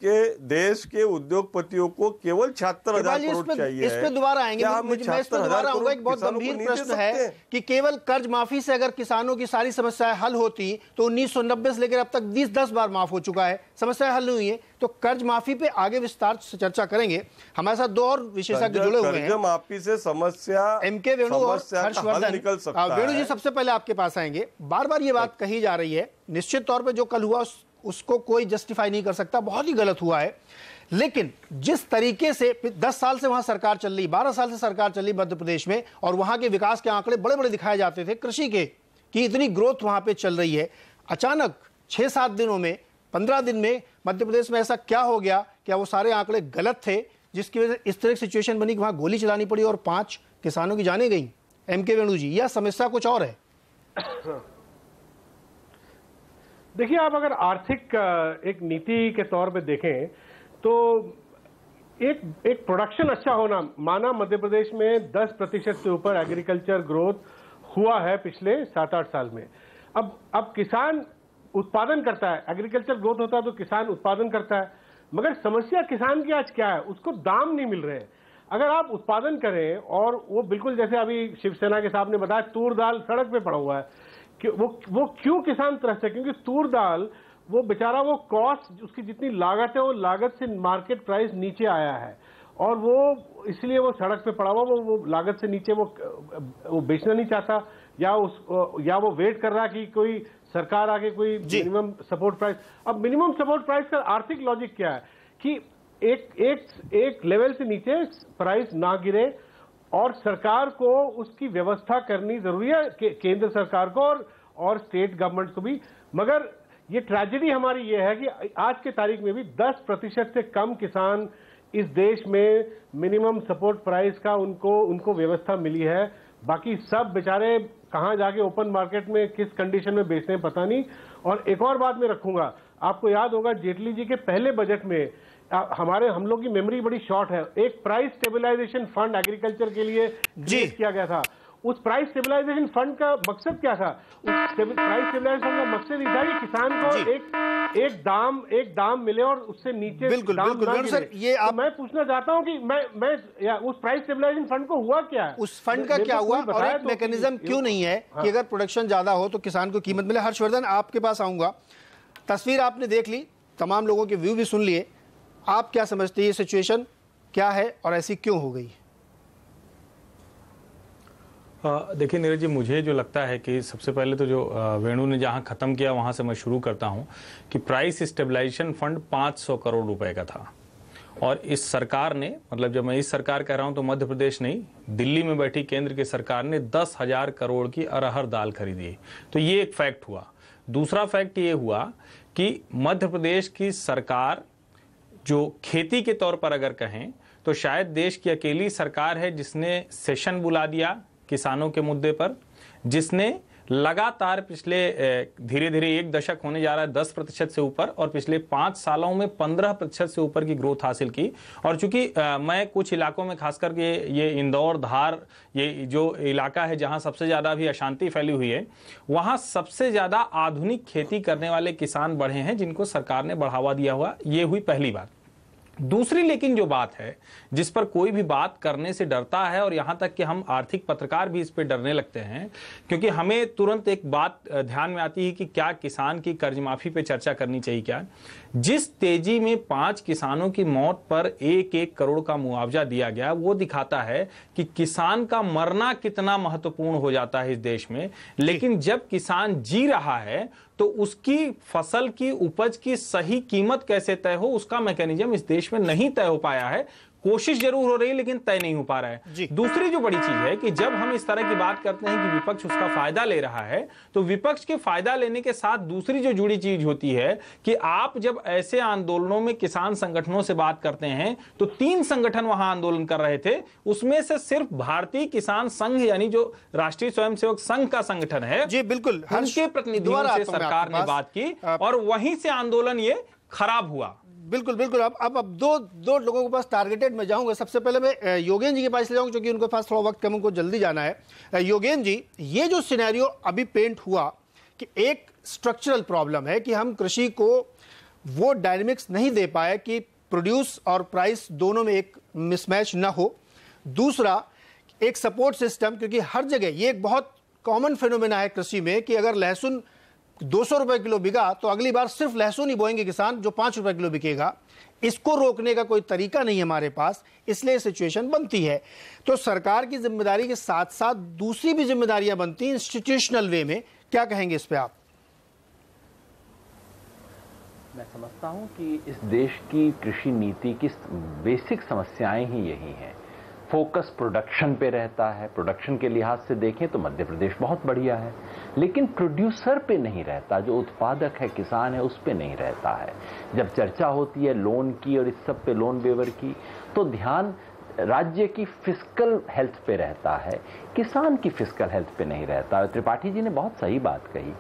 के उद्योगपतियों को केवल 76,000 करोड़ चाहिए। इस पे दोबारा आएंगे। मैं इस पे दोबारा आऊंगा। एक बहुत गंभीर प्रश्न है कि केवल कर्ज माफी से अगर किसानों की सारी समस्याएं हल होती तो 1990 से लेकर अब तक 10 बार माफ हो चुका है, समस्याएं हल नहीं हुई है। तो कर्ज माफी पे आगे विस्तार से चर्चा करेंगे। हमारे साथ 2 और विशेषज्ञ जुड़े हुए हैं। कर्ज माफी से समस्या एमके वेणु और हर्षवर्धन निकल सकता है। वेणु जी, सबसे पहले आपके पास आएंगे। बार बार ये बात कही जा रही है, निश्चित तौर पर जो कल हुआ उसको कोई जस्टिफाई नहीं कर सकता, बहुत ही गलत हुआ है। लेकिन जिस तरीके से 10 साल से वहां सरकार चल रही, 12 साल से सरकार चल रही मध्य प्रदेश में, और वहां के विकास के आंकड़े बड़े बड़े दिखाए जाते थे कृषि के, कि इतनी ग्रोथ वहां पे चल रही है, अचानक 6-7 दिनों में, 15 दिन में मध्य प्रदेश में ऐसा क्या हो गया? क्या वो सारे आंकड़े गलत थे जिसकी वजह से इस तरह की सिचुएशन बनी कि वहां गोली चलानी पड़ी और 5 किसानों की जानें गई? एमके वेणु जी, यह समस्या कुछ और है? देखिए, आप अगर आर्थिक एक नीति के तौर पे देखें तो एक प्रोडक्शन अच्छा होना, माना मध्य प्रदेश में 10% से ऊपर एग्रीकल्चर ग्रोथ हुआ है पिछले 7-8 साल में। अब किसान उत्पादन करता है, एग्रीकल्चर ग्रोथ होता है तो किसान उत्पादन करता है, मगर समस्या किसान की आज क्या है? उसको दाम नहीं मिल रहे हैं। अगर आप उत्पादन करें और वो बिल्कुल जैसे अभी शिवसेना के साहब ने बताया, तूर दाल सड़क पे पड़ा हुआ है, कि वो क्यों किसान तरसते हैं? क्योंकि तूर दाल वो बेचारा, वो कॉस्ट, उसकी जितनी लागत है वो लागत से मार्केट प्राइस नीचे आया है और वो इसलिए वो सड़क पे पड़ा हुआ, वो लागत से नीचे वो बेचना नहीं चाहता, या वो वेट कर रहा है कि कोई सरकार आके कोई मिनिमम सपोर्ट प्राइस। अब मिनिमम सपोर्ट प्राइस का आर्थिक लॉजिक क्या है कि एक लेवल से नीचे प्राइस ना गिरे और सरकार को उसकी व्यवस्था करनी जरूरी है, केंद्र सरकार को और स्टेट गवर्नमेंट को भी। मगर ये ट्रेजेडी हमारी ये है कि आज के तारीख में भी 10% से कम किसान इस देश में मिनिमम सपोर्ट प्राइस का उनको व्यवस्था मिली है। बाकी सब बेचारे कहां जाके ओपन मार्केट में किस कंडीशन में बेचते हैं पता नहीं। और एक और बात मैं रखूंगा, आपको याद होगा जेटली जी के पहले बजट में हम लोग की मेमोरी बड़ी शॉर्ट है, एक प्राइस स्टेबलाइजेशन फंड एग्रीकल्चर के लिए क्रिएट किया गया था। उस प्राइस स्टेबलाइजेशन फंड का मकसद क्या था? उस प्राइस स्टेबलाइजेशन फंड का मकसद ये था कि किसान को एक दाम मिले और उससे नीचे बिल्कुल दाम बिल्कुल ना सर, ये आप मैं पूछना चाहता हूँ कि मैं उस प्राइस स्टेबलाइजेशन फंड को हुआ क्या है? उस फंड का क्या हुआ और एक मैकेनिज्म क्यों नहीं है कि अगर प्रोडक्शन ज्यादा हो तो किसान को कीमत मिले? हर्षवर्धन, आपके पास आऊंगा। तस्वीर आपने देख ली, तमाम लोगों के व्यू भी सुन लिए, आप क्या समझते हैं ये सिचुएशन क्या है और ऐसी क्यों हो गई? देखिए नीरज जी, मुझे जो लगता है कि सबसे पहले तो जो वेणु ने जहां खत्म किया वहां से मैं शुरू करता हूं कि प्राइस स्टेबलाइजेशन फंड 500 करोड़ रुपए का था और इस सरकार ने, मतलब जब मैं इस सरकार कह रहा हूं तो मध्य प्रदेश नहीं, दिल्ली में बैठी केंद्र की सरकार ने 10,000 करोड़ की अरहर दाल खरीदी। तो ये एक फैक्ट हुआ। दूसरा फैक्ट ये हुआ कि मध्य प्रदेश की सरकार जो खेती के तौर पर अगर कहें तो शायद देश की अकेली सरकार है जिसने सेशन बुला दिया किसानों के मुद्दे पर, जिसने लगातार पिछले धीरे धीरे 1 दशक होने जा रहा है 10% से ऊपर और पिछले 5 सालों में 15% से ऊपर की ग्रोथ हासिल की। और चूंकि मैं कुछ इलाकों में खासकर के ये इंदौर, धार, ये जो इलाका है जहां सबसे ज्यादा भी अशांति फैली हुई है, वहां सबसे ज्यादा आधुनिक खेती करने वाले किसान बढ़े हैं जिनको सरकार ने बढ़ावा दिया हुआ। ये हुई पहली बात। दूसरी लेकिन जो बात है जिस पर कोई भी बात करने से डरता है और यहां तक कि हम आर्थिक पत्रकार भी इस पे डरने लगते हैं, क्योंकि हमें तुरंत एक बात ध्यान में आती है कि क्या किसान की कर्ज माफी पे चर्चा करनी चाहिए क्या? जिस तेजी में 5 किसानों की मौत पर 1-1 करोड़ का मुआवजा दिया गया, वो दिखाता है कि किसान का मरना कितना महत्वपूर्ण हो जाता है इस देश में। लेकिन जब किसान जी रहा है तो उसकी फसल की उपज की सही कीमत कैसे तय हो, उसका मैकेनिज्म इस देश में नहीं तय हो पाया है। कोशिश जरूर हो रही है लेकिन तय नहीं हो पा रहा है। दूसरी जो बड़ी चीज है कि जब हम इस तरह की बात करते हैं कि विपक्ष उसका फायदा ले रहा है, तो विपक्ष के फायदा लेने के साथ दूसरी जो जुड़ी चीज होती है कि आप जब ऐसे आंदोलनों में किसान संगठनों से बात करते हैं तो 3 संगठन वहां आंदोलन कर रहे थे, उसमें से सिर्फ भारतीय किसान संघ यानी जो राष्ट्रीय स्वयंसेवक संघ का संगठन है, जी बिल्कुल, उनके प्रतिनिधियों से सरकार ने बात की और वहीं से आंदोलन ये खराब हुआ। बिल्कुल बिल्कुल। अब दो लोगों के पास टारगेटेड मैं जाऊंगा। सबसे पहले मैं योगेन जी के पास ले जाऊंगा क्योंकि उनके पास थोड़ा वक्त कम, उनको जल्दी जाना है। योगेन जी, ये जो सिनेरियो अभी पेंट हुआ कि एक स्ट्रक्चरल प्रॉब्लम है कि हम कृषि को वो डायनेमिक्स नहीं दे पाए कि प्रोड्यूस और प्राइस दोनों में एक मिसमैच ना हो। दूसरा, एक सपोर्ट सिस्टम, क्योंकि हर जगह ये एक बहुत कॉमन फिनोमेना है कृषि में कि अगर लहसुन 200 रुपए किलो बिका तो अगली बार सिर्फ लहसुन ही बोएंगे किसान जो 5 रुपए किलो बिकेगा। इसको रोकने का कोई तरीका नहीं है हमारे पास, इसलिए सिचुएशन बनती है। तो सरकार की जिम्मेदारी के साथ साथ दूसरी भी जिम्मेदारियां बनती हैं इंस्टीट्यूशनल वे में। क्या कहेंगे इस पे आप? मैं समझता हूं कि इस देश की कृषि नीति की बेसिक समस्याएं ही यही हैं। फोकस प्रोडक्शन पे रहता है। प्रोडक्शन के लिहाज से देखें तो मध्य प्रदेश बहुत बढ़िया है, लेकिन प्रोड्यूसर पे नहीं रहता, जो उत्पादक है, किसान है, उस पे नहीं रहता है। जब चर्चा होती है लोन की और इस सब पे, लोन वेवर की, तो ध्यान राज्य की फिस्कल हेल्थ पे रहता है, किसान की फिस्कल हेल्थ पे नहीं रहता। त्रिपाठी जी ने बहुत सही बात कही।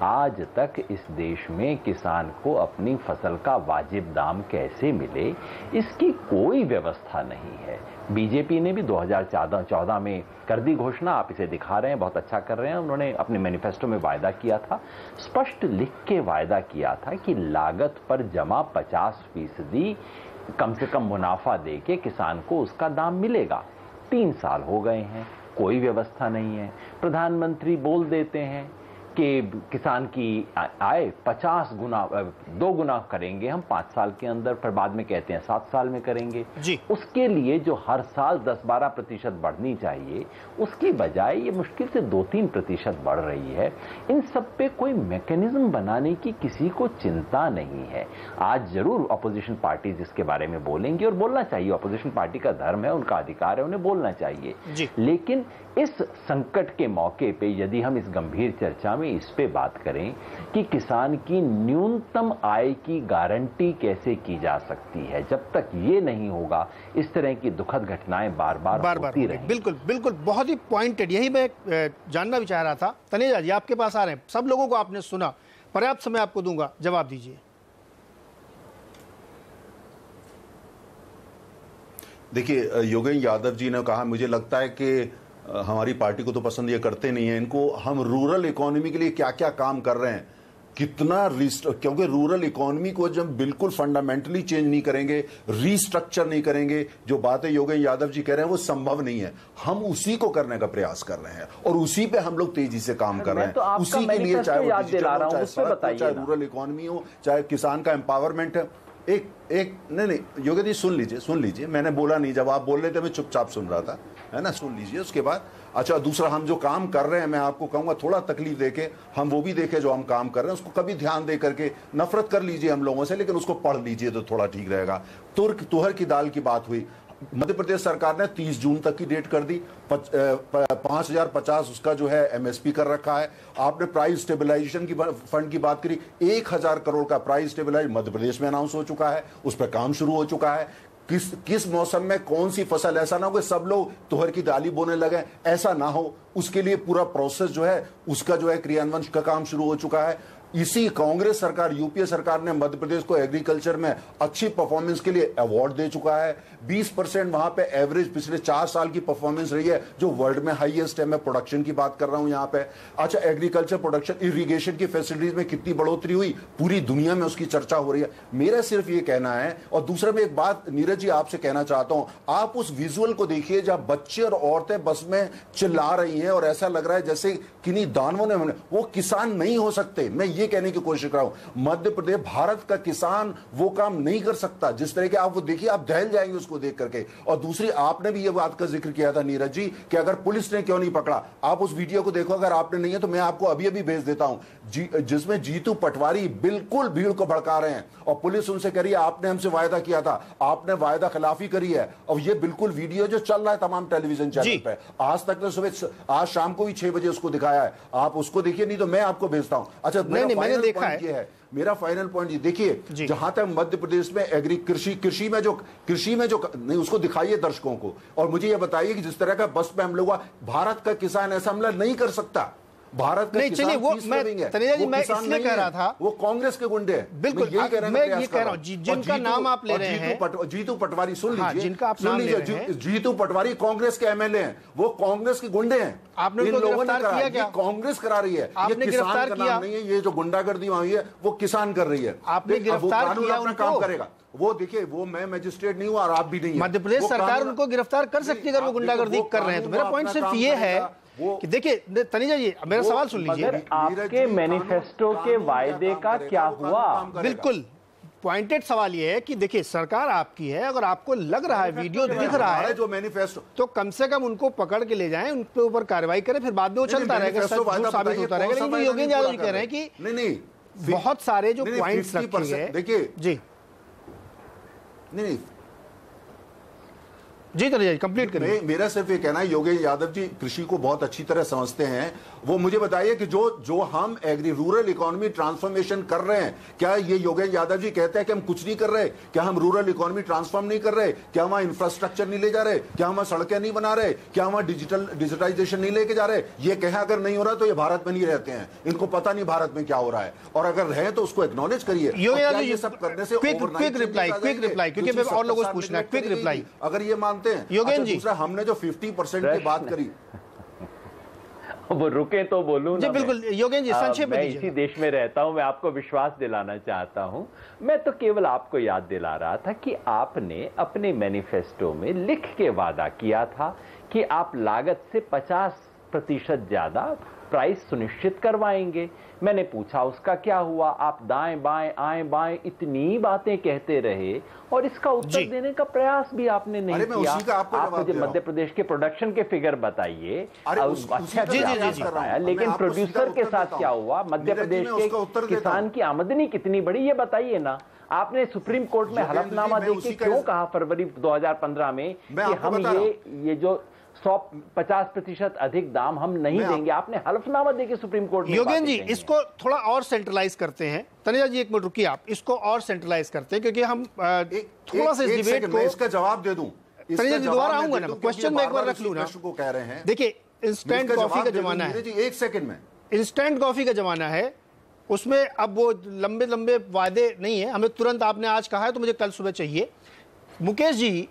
आज तक इस देश में किसान को अपनी फसल का वाजिब दाम कैसे मिले, इसकी कोई व्यवस्था नहीं है। बीजेपी ने भी 2014 में कर दी घोषणा, आप इसे दिखा रहे हैं, बहुत अच्छा कर रहे हैं। उन्होंने अपने मैनिफेस्टो में वायदा किया था, स्पष्ट लिख के वायदा किया था कि लागत पर जमा 50% कम से कम मुनाफा देके किसान को उसका दाम मिलेगा। 3 साल हो गए हैं, कोई व्यवस्था नहीं है। प्रधानमंत्री बोल देते हैं कि किसान की आय 50 गुना 2 गुना करेंगे हम 5 साल के अंदर, फिर बाद में कहते हैं 7 साल में करेंगे जी। उसके लिए जो हर साल 10-12% बढ़नी चाहिए, उसकी बजाय ये मुश्किल से 2-3% बढ़ रही है। इन सब पे कोई मैकेनिज्म बनाने की किसी को चिंता नहीं है। आज जरूर अपोजिशन पार्टी इसके बारे में बोलेंगी और बोलना चाहिए, अपोजिशन पार्टी का धर्म है, उनका अधिकार है, उन्हें बोलना चाहिए। लेकिन इस संकट के मौके पे यदि हम इस गंभीर चर्चा में इस पे बात करें कि किसान की न्यूनतम आय की गारंटी कैसे की जा सकती है, जब तक ये नहीं होगा इस तरह की दुखद घटनाएं बार बार होती रहेंगी। बिल्कुल बिल्कुल, बहुत ही पॉइंटेड, यही मैं जानना भी चाह रहा था। तनेजा जी, आपके पास आ रहे हैं, सब लोगों को आपने सुना, पर्याप्त समय आपको दूंगा, जवाब दीजिए। देखिए, योगेंद्र यादव जी ने कहा, मुझे लगता है कि हमारी पार्टी को तो पसंद ये करते नहीं है। इनको हम रूरल इकोनॉमी के लिए क्या क्या काम कर रहे हैं, कितना क्योंकि रूरल इकोनॉमी को जब बिल्कुल फंडामेंटली चेंज नहीं करेंगे, रीस्ट्रक्चर नहीं करेंगे, जो बातें योगेंद्र यादव जी कह रहे हैं वो संभव नहीं है। हम उसी को करने का प्रयास कर रहे हैं और उसी पे हम लोग तेजी से काम कर रहे हैं। तो उसी के लिए चाहे वो डिजिटल हो, चाहे सड़क हो, चाहे ना। रूरल इकोनॉमी हो, चाहे किसान का एम्पावरमेंट है। नहीं योगेंद्र जी सुन लीजिए, मैंने बोला नहीं, जब आप बोल रहे थे मैं चुपचाप सुन रहा था, है ना, सुन लीजिए। उसके बाद अच्छा, दूसरा हम जो काम कर रहे हैं, मैं आपको कहूंगा थोड़ा तकलीफ देके हम वो भी देखें जो हम काम कर रहे हैं, उसको कभी ध्यान दे करके नफरत कर लीजिए हम लोगों से, लेकिन उसको पढ़ लीजिए तो थोड़ा ठीक रहेगा। तुहर की दाल की बात हुई, मध्य प्रदेश सरकार ने 30 जून तक की डेट कर दी, 5050 उसका जो है एमएसपी कर रखा है। आपने प्राइस स्टेबलाइजेशन की फंड की बात करी, 1000 करोड़ का प्राइस स्टेबलाइज मध्य प्रदेश में अनाउंस हो चुका है, उस पर काम शुरू हो चुका है। किस मौसम में कौन सी फसल, ऐसा ना हो कि सब लोग तुहर की दाली बोने लगे, ऐसा ना हो, उसके लिए पूरा प्रोसेस जो है उसका जो है क्रियान्वयन का काम शुरू हो चुका है। इसी कांग्रेस सरकार, यूपीए सरकार ने मध्य प्रदेश को एग्रीकल्चर में अच्छी परफॉर्मेंस के लिए अवार्ड दे चुका है। 20% वहां पे एवरेज पिछले 4 साल की परफॉर्मेंस रही है, जो वर्ल्ड में हाईएस्ट है। मैं प्रोडक्शन की बात कर रहा हूं यहां पे। अच्छा, एग्रीकल्चर प्रोडक्शन, इरिगेशन की फैसिलिटीज में कितनी बढ़ोतरी हुई, पूरी दुनिया में उसकी चर्चा हो रही है। मेरा सिर्फ ये कहना है, और दूसरा मैं एक बात नीरज जी आपसे कहना चाहता हूं, आप उस विजुअल को देखिए जहां बच्चे और औरतें बस में चिल्ला रही हैं और ऐसा लग रहा है जैसे किन्हीं दानवों ने, वो किसान नहीं हो सकते। मैं ये कहने की कोशिश कर रहा हूं, मध्य प्रदेश, भारत का किसान वो काम नहीं कर सकता जिस तरह के आप वो देखिए, आप दहल जाएंगे उसको देख करके। और दूसरी, आपने भी ये बात का जिक्र किया था नीरज जी कि अगर पुलिस ने क्यों नहीं पकड़ा, आप उस वीडियो को देखो, अगर आपने नहीं है तो मैं आपको अभी अभी भेज देता हूं, जिसमें जीतू पटवारी बिल्कुल भीड़ को भड़का रहे हैं और पुलिस उनसे कह रही है आपने हमसे वायदा किया था, आपने वायदा खिलाफी करी है। और ये बिल्कुल वीडियो जो चल रहा है तमाम टेलीविजन चैनल पे, आज तक ने सुबह, आज शाम को भी 6 बजे उसको दिखाया है, आप उसको देखिए, नहीं तो मैं आपको भेजता हूं। अच्छा, मैंने देखा है, मेरा फाइनल पॉइंट ये देखिए, जहां तक मध्य प्रदेश में कृषि में जो नहीं, उसको दिखाइए दर्शकों को, और मुझे ये बताइए कि जिस तरह का बस पे हम लोग, भारत का किसान ऐसा हमला नहीं कर सकता। भारत का किसान वो मैं तनेजा जी, मैं इसलिए कह रहा था, वो कांग्रेस के गुंडे हैं। बिल्कुल, मैं ये कह रहा हूं, जिनका नाम आप ले रहे हैं, जीतू पटवारी, सुन लीजिए, जिनका आप नाम ले रहे हैं, जीतू पटवारी कांग्रेस के एमएलए हैं, वो कांग्रेस के गुंडे हैं। आपने उनको गिरफ्तार किया क्या? कांग्रेस करा रही है, आपने गिरफ्तार किया नहीं है, ये जो गुंडागर्दी हुई है वो किसान कर रही है। आपने गिरफ्तार किया उनको? काम करेगा वो, देखिए, वो मैं मजिस्ट्रेट नहीं हूं और आप भी नहीं है। मध्य प्रदेश सरकार उनको गिरफ्तार कर सकती है अगर वो गुंडागर्दी कर रहे हैं। तो मेरा पॉइंट सिर्फ ये है कि देखिए तनेजा जी, मेरा सवाल सुन लीजिए, आपके मैनिफेस्टो के वायदे का क्या हुआ? बिल्कुल पॉइंटेड सवाल ये है कि देखिए, सरकार आपकी है, अगर आपको लग रहा है, वीडियो दिख रहा है जो मैनिफेस्टो, तो कम से कम उनको पकड़ के ले जाएं, उनके ऊपर कार्रवाई करें, फिर बाद में वो चलता रहेगा, साबित होता रहेगा। लेकिन योगेंद्र यादव जी कह रहे हैं कि नहीं, बहुत सारे जो पॉइंट्स रखे हैं, देखिए जी नहीं जी तनेजा जी कंप्लीट करिए। मेरा सिर्फ ये कहना है, योगेंद्र यादव जी कृषि को बहुत अच्छी तरह समझते हैं। वो मुझे बताइए कि जो हम रूरल इकोनॉमी ट्रांसफॉर्मेशन कर रहे हैं, क्या ये योगेंद्र यादव जी कहते हैं कि हम कुछ नहीं कर रहे? क्या हम रूरल इकोनॉमी ट्रांसफॉर्म नहीं कर रहे? क्या हम इंफ्रास्ट्रक्चर नहीं ले जा रहे? क्या हम सड़कें नहीं बना रहे? क्या हम डिजिटाइजेशन नहीं लेके जा रहे? ये कहे अगर नहीं हो रहा तो ये भारत में नहीं रहते हैं, इनको पता नहीं भारत में क्या हो रहा है, और अगर रहे तो उसको एक्नॉलेज करिए। ये सब करने से क्विक रिप्लाई, क्योंकि और लोगों से पूछना है, क्विक रिप्लाई अगर ये मानते हैं। योगेंद्र जी, दूसरा, हमने जो 50% की बात करी, वो रुके तो बोलूं ना। बिल्कुल योगेंद्र जी, संक्षेप में मैं इसी देश में रहता हूं, मैं आपको विश्वास दिलाना चाहता हूं। मैं तो केवल आपको याद दिला रहा था कि आपने अपने मैनिफेस्टो में लिख के वादा किया था कि आप लागत से 50% ज्यादा प्राइस सुनिश्चित करवाएंगे। मैंने पूछा उसका क्या हुआ? आप दाएं बाएं आएं बाएं इतनी बातें कहते रहे और इसका उत्तर देने का प्रयास भी आपने नहीं किया। आप मुझे मध्य प्रदेश के प्रोडक्शन के फिगर बताइए। अच्छा बताया, लेकिन प्रोड्यूसर के साथ क्या हुआ? मध्य प्रदेश के किसान की आमदनी कितनी बढ़ी ये बताइए ना। आपने सुप्रीम कोर्ट में हलफनामा देके क्यों कहा फरवरी 2015 में कि हम ये जो 150% अधिक दाम हम नहीं देंगे? आपने हलफनामा देके सुप्रीम कोर्ट में। योगेंद्र जी, इसको थोड़ा और सेंट्रलाइज करते हैं। तनेजा जी एक मिनट रुकिए, आप इसको और सेंट्रलाइज करते हैं, क्योंकि हम थोड़ा सा इस डिबेट को, इसका जवाब दे दूं। तनेजा जी दोबारा आऊंगा ना, क्वेश्चन में एक बार रख लूं ना। को कह रहे हैं, देखिए इंस्टेंट कॉफी का जमाना है, एक सेकंड में इंस्टेंट कॉफी का जमाना है, उसमें अब वो लंबे लंबे वादे नहीं है, हमें तुरंत, आपने आज कहा है तो मुझे कल सुबह चाहिए। मुकेश जी,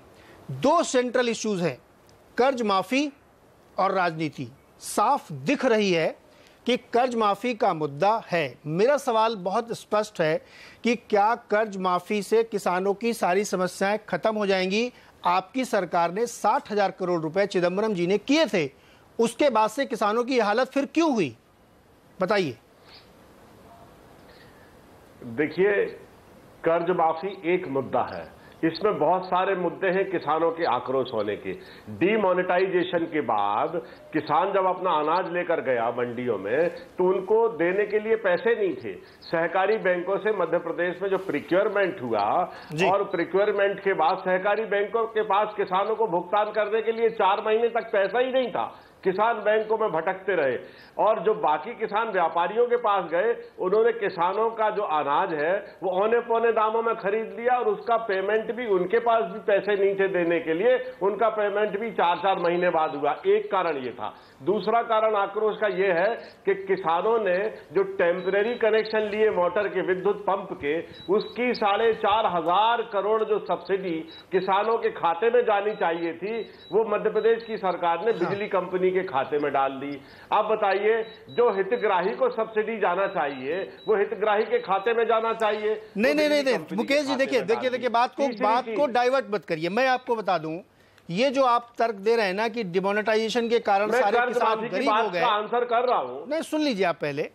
2 सेंट्रल इश्यूज हैं, कर्ज माफी और राजनीति साफ दिख रही है कि कर्ज माफी का मुद्दा है। मेरा सवाल बहुत स्पष्ट है कि क्या कर्ज माफी से किसानों की सारी समस्याएं खत्म हो जाएंगी? आपकी सरकार ने 60,000 करोड़ रुपए चिदंबरम जी ने किए थे, उसके बाद से किसानों की हालत फिर क्यों हुई, बताइए। देखिए, कर्ज माफी एक मुद्दा है, इसमें बहुत सारे मुद्दे हैं किसानों के आक्रोश होने के। डीमोनेटाइजेशन के बाद किसान जब अपना अनाज लेकर गया मंडियों में तो उनको देने के लिए पैसे नहीं थे। सहकारी बैंकों से मध्य प्रदेश में जो प्रिक्योरमेंट हुआ और प्रिक्योरमेंट के बाद सहकारी बैंकों के पास किसानों को भुगतान करने के लिए 4 महीने तक पैसा ही नहीं था। किसान बैंकों में भटकते रहे और जो बाकी किसान व्यापारियों के पास गए उन्होंने किसानों का जो अनाज है वो औने पौने दामों में खरीद लिया और उसका पेमेंट भी, उनके पास भी पैसे नहीं थे देने के लिए, उनका पेमेंट भी 4-4 महीने बाद हुआ। एक कारण ये था। दूसरा कारण आक्रोश का ये है कि किसानों ने जो टेम्परेरी कनेक्शन लिए मोटर के, विद्युत पंप के, उसकी 4,500 करोड़ जो सब्सिडी किसानों के खाते में जानी चाहिए थी वो मध्य प्रदेश की सरकार ने बिजली कंपनी के खाते में डाल दी। अब बताइए, जो हितग्राही को सब्सिडी जाना चाहिए वो हितग्राही के खाते में जाना चाहिए। नहीं मुकेश जी, देखिए बात को डाइवर्ट मत करिए। मैं आपको बता दूं, ये जो आप तर्क दे रहे हैं ना कि डिमोनेटाइजेशन के कारण सारे किसान गरीब हो गए, आंसर कर रहा हूं। नहीं, सुन लीजिए आप पहले।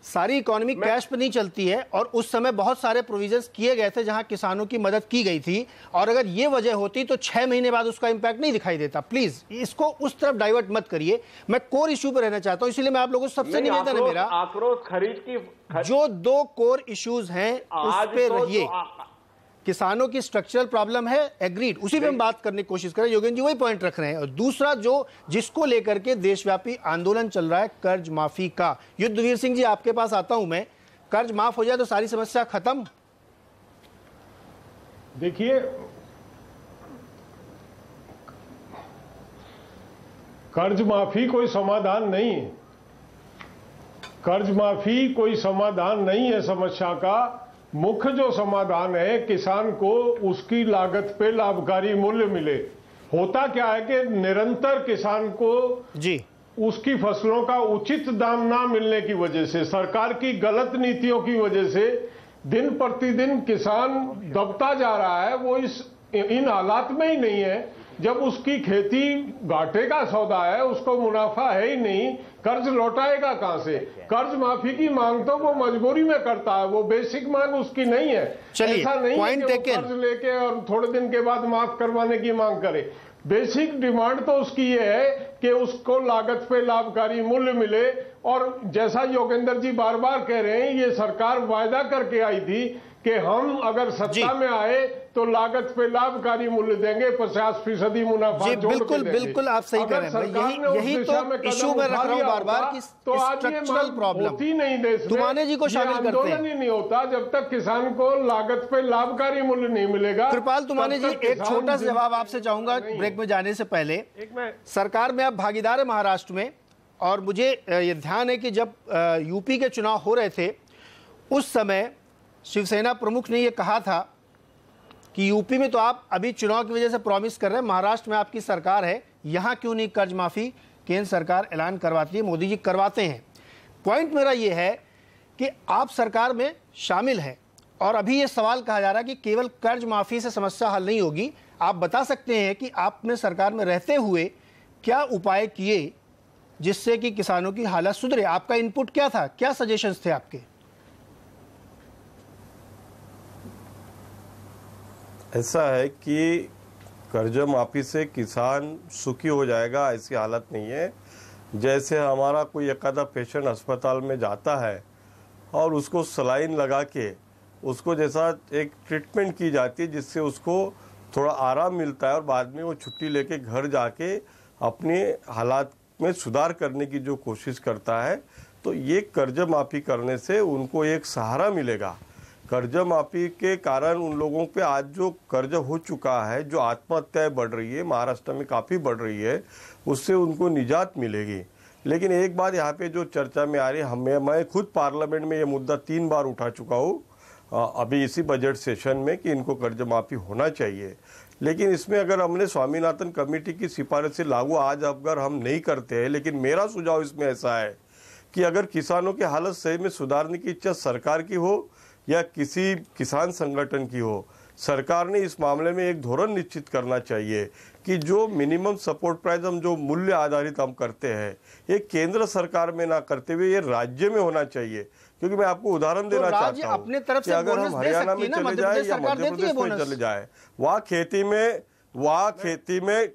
सारी इकोनॉमी कैश पे नहीं चलती है और उस समय बहुत सारे प्रोविजंस किए गए थे जहां किसानों की मदद की गई थी, और अगर ये वजह होती तो 6 महीने बाद उसका इंपैक्ट नहीं दिखाई देता। प्लीज इसको उस तरफ डाइवर्ट मत करिए। मैं कोर इश्यू पर रहना चाहता हूं, इसलिए मैं आप लोगों से सबसे निवेदन है मेरा, आक्रोश खरीद की जो 2 कोर इश्यूज हैं उस पे रहिए। किसानों की स्ट्रक्चरल प्रॉब्लम है, एग्रीड, उसी पे हम बात करने की कोशिश करें। योगेंद्र जी वही पॉइंट रख रहे हैं। और दूसरा जिसको लेकर के देशव्यापी आंदोलन चल रहा है, कर्ज माफी का। युद्धवीर सिंह जी, आपके पास आता हूं मैं। कर्ज माफ हो जाए तो सारी समस्या खत्म? देखिए, कर्ज माफी कोई समाधान नहीं है। कर्ज माफी कोई समाधान नहीं है समस्या का। मुख्य जो समाधान है, किसान को उसकी लागत पे लाभकारी मूल्य मिले। होता क्या है कि निरंतर किसान को उसकी फसलों का उचित दाम ना मिलने की वजह से, सरकार की गलत नीतियों की वजह से दिन प्रतिदिन किसान दबता जा रहा है। वो इन हालात में ही नहीं है जब उसकी खेती घाटे का सौदा है, उसको मुनाफा है ही नहीं, कर्ज लौटाएगा कहां से? कर्ज माफी की मांग तो वो मजबूरी में करता है, वो बेसिक मांग उसकी नहीं है। ऐसा नहीं है कि वो कर्ज लेके और थोड़े दिन के बाद माफ करवाने की मांग करे। बेसिक डिमांड तो उसकी ये है कि उसको लागत पे लाभकारी मूल्य मिले। और जैसा योगेंद्र जी बार बार कह रहे हैं, ये सरकार वायदा करके आई थी कि हम अगर सत्ता में आए तो लागत पे लाभकारी मूल्य देंगे, 50% मुनाफा जोड़ के देंगे। बिल्कुल आप सही कह रहे हैं। यही तो इशू में रख रहा हूं बार बार कि स्ट्रक्चरल प्रॉब्लम होती नहीं देश में। दुमाने जी को शामिल करते हैं। आंदोलन ही नहीं होता जब तक किसान को लागत पे लाभकारी मूल्य नहीं मिलेगा। कृपाल तुमाने जी, एक छोटा सा जवाब आपसे चाहूंगा ब्रेक में जाने से पहले। सरकार में आप भागीदार है महाराष्ट्र में, और मुझे ये ध्यान है कि जब यूपी के चुनाव हो रहे थे उस समय शिवसेना प्रमुख ने ये कहा था कि यूपी में तो आप अभी चुनाव की वजह से प्रॉमिस कर रहे हैं, महाराष्ट्र में आपकी सरकार है, यहां क्यों नहीं कर्ज माफी? केंद्र सरकार ऐलान करवाती है, मोदी जी करवाते हैं। पॉइंट मेरा ये है कि आप सरकार में शामिल हैं और अभी ये सवाल कहा जा रहा है कि केवल कर्ज माफी से समस्या हल नहीं होगी। आप बता सकते हैं कि आपने सरकार में रहते हुए क्या उपाय किए जिससे कि किसानों की हालत सुधरे? आपका इनपुट क्या था, क्या सजेशंस थे आपके? ऐसा है कि कर्ज माफी से किसान सुखी हो जाएगा, ऐसी हालत नहीं है। जैसे हमारा कोई एक आधा पेशेंट अस्पताल में जाता है और उसको सलाइन लगा के उसको जैसा एक ट्रीटमेंट की जाती है जिससे उसको थोड़ा आराम मिलता है और बाद में वो छुट्टी लेके घर जाके अपने हालात में सुधार करने की जो कोशिश करता है, तो ये कर्ज माफी करने से उनको एक सहारा मिलेगा। कर्ज माफी के कारण उन लोगों पे आज जो कर्ज हो चुका है, जो आत्महत्याएं बढ़ रही है, महाराष्ट्र में काफ़ी बढ़ रही है, उससे उनको निजात मिलेगी। लेकिन एक बात यहाँ पे जो चर्चा में आ रही है, मैं खुद पार्लियामेंट में ये मुद्दा 3 बार उठा चुका हूँ अभी इसी बजट सेशन में कि इनको कर्ज माफी होना चाहिए। लेकिन इसमें अगर हमने स्वामीनाथन कमेटी की सिफारिश से लागू आज अगर हम नहीं करते हैं, लेकिन मेरा सुझाव इसमें ऐसा है कि अगर किसानों की हालत सही में सुधारने की इच्छा सरकार की हो या किसी किसान संगठन की हो, सरकार ने इस मामले में एक धोरण निश्चित करना चाहिए कि जो मिनिमम सपोर्ट प्राइस हम जो मूल्य आधारित हम करते हैं, ये केंद्र सरकार में ना करते हुए ये राज्य में होना चाहिए। क्योंकि मैं आपको उदाहरण देना चाहता हूँ अपने तरफ कि से अगर हम हरियाणा में चले जाए या मध्य प्रदेश में चले जाए, वहाँ खेती में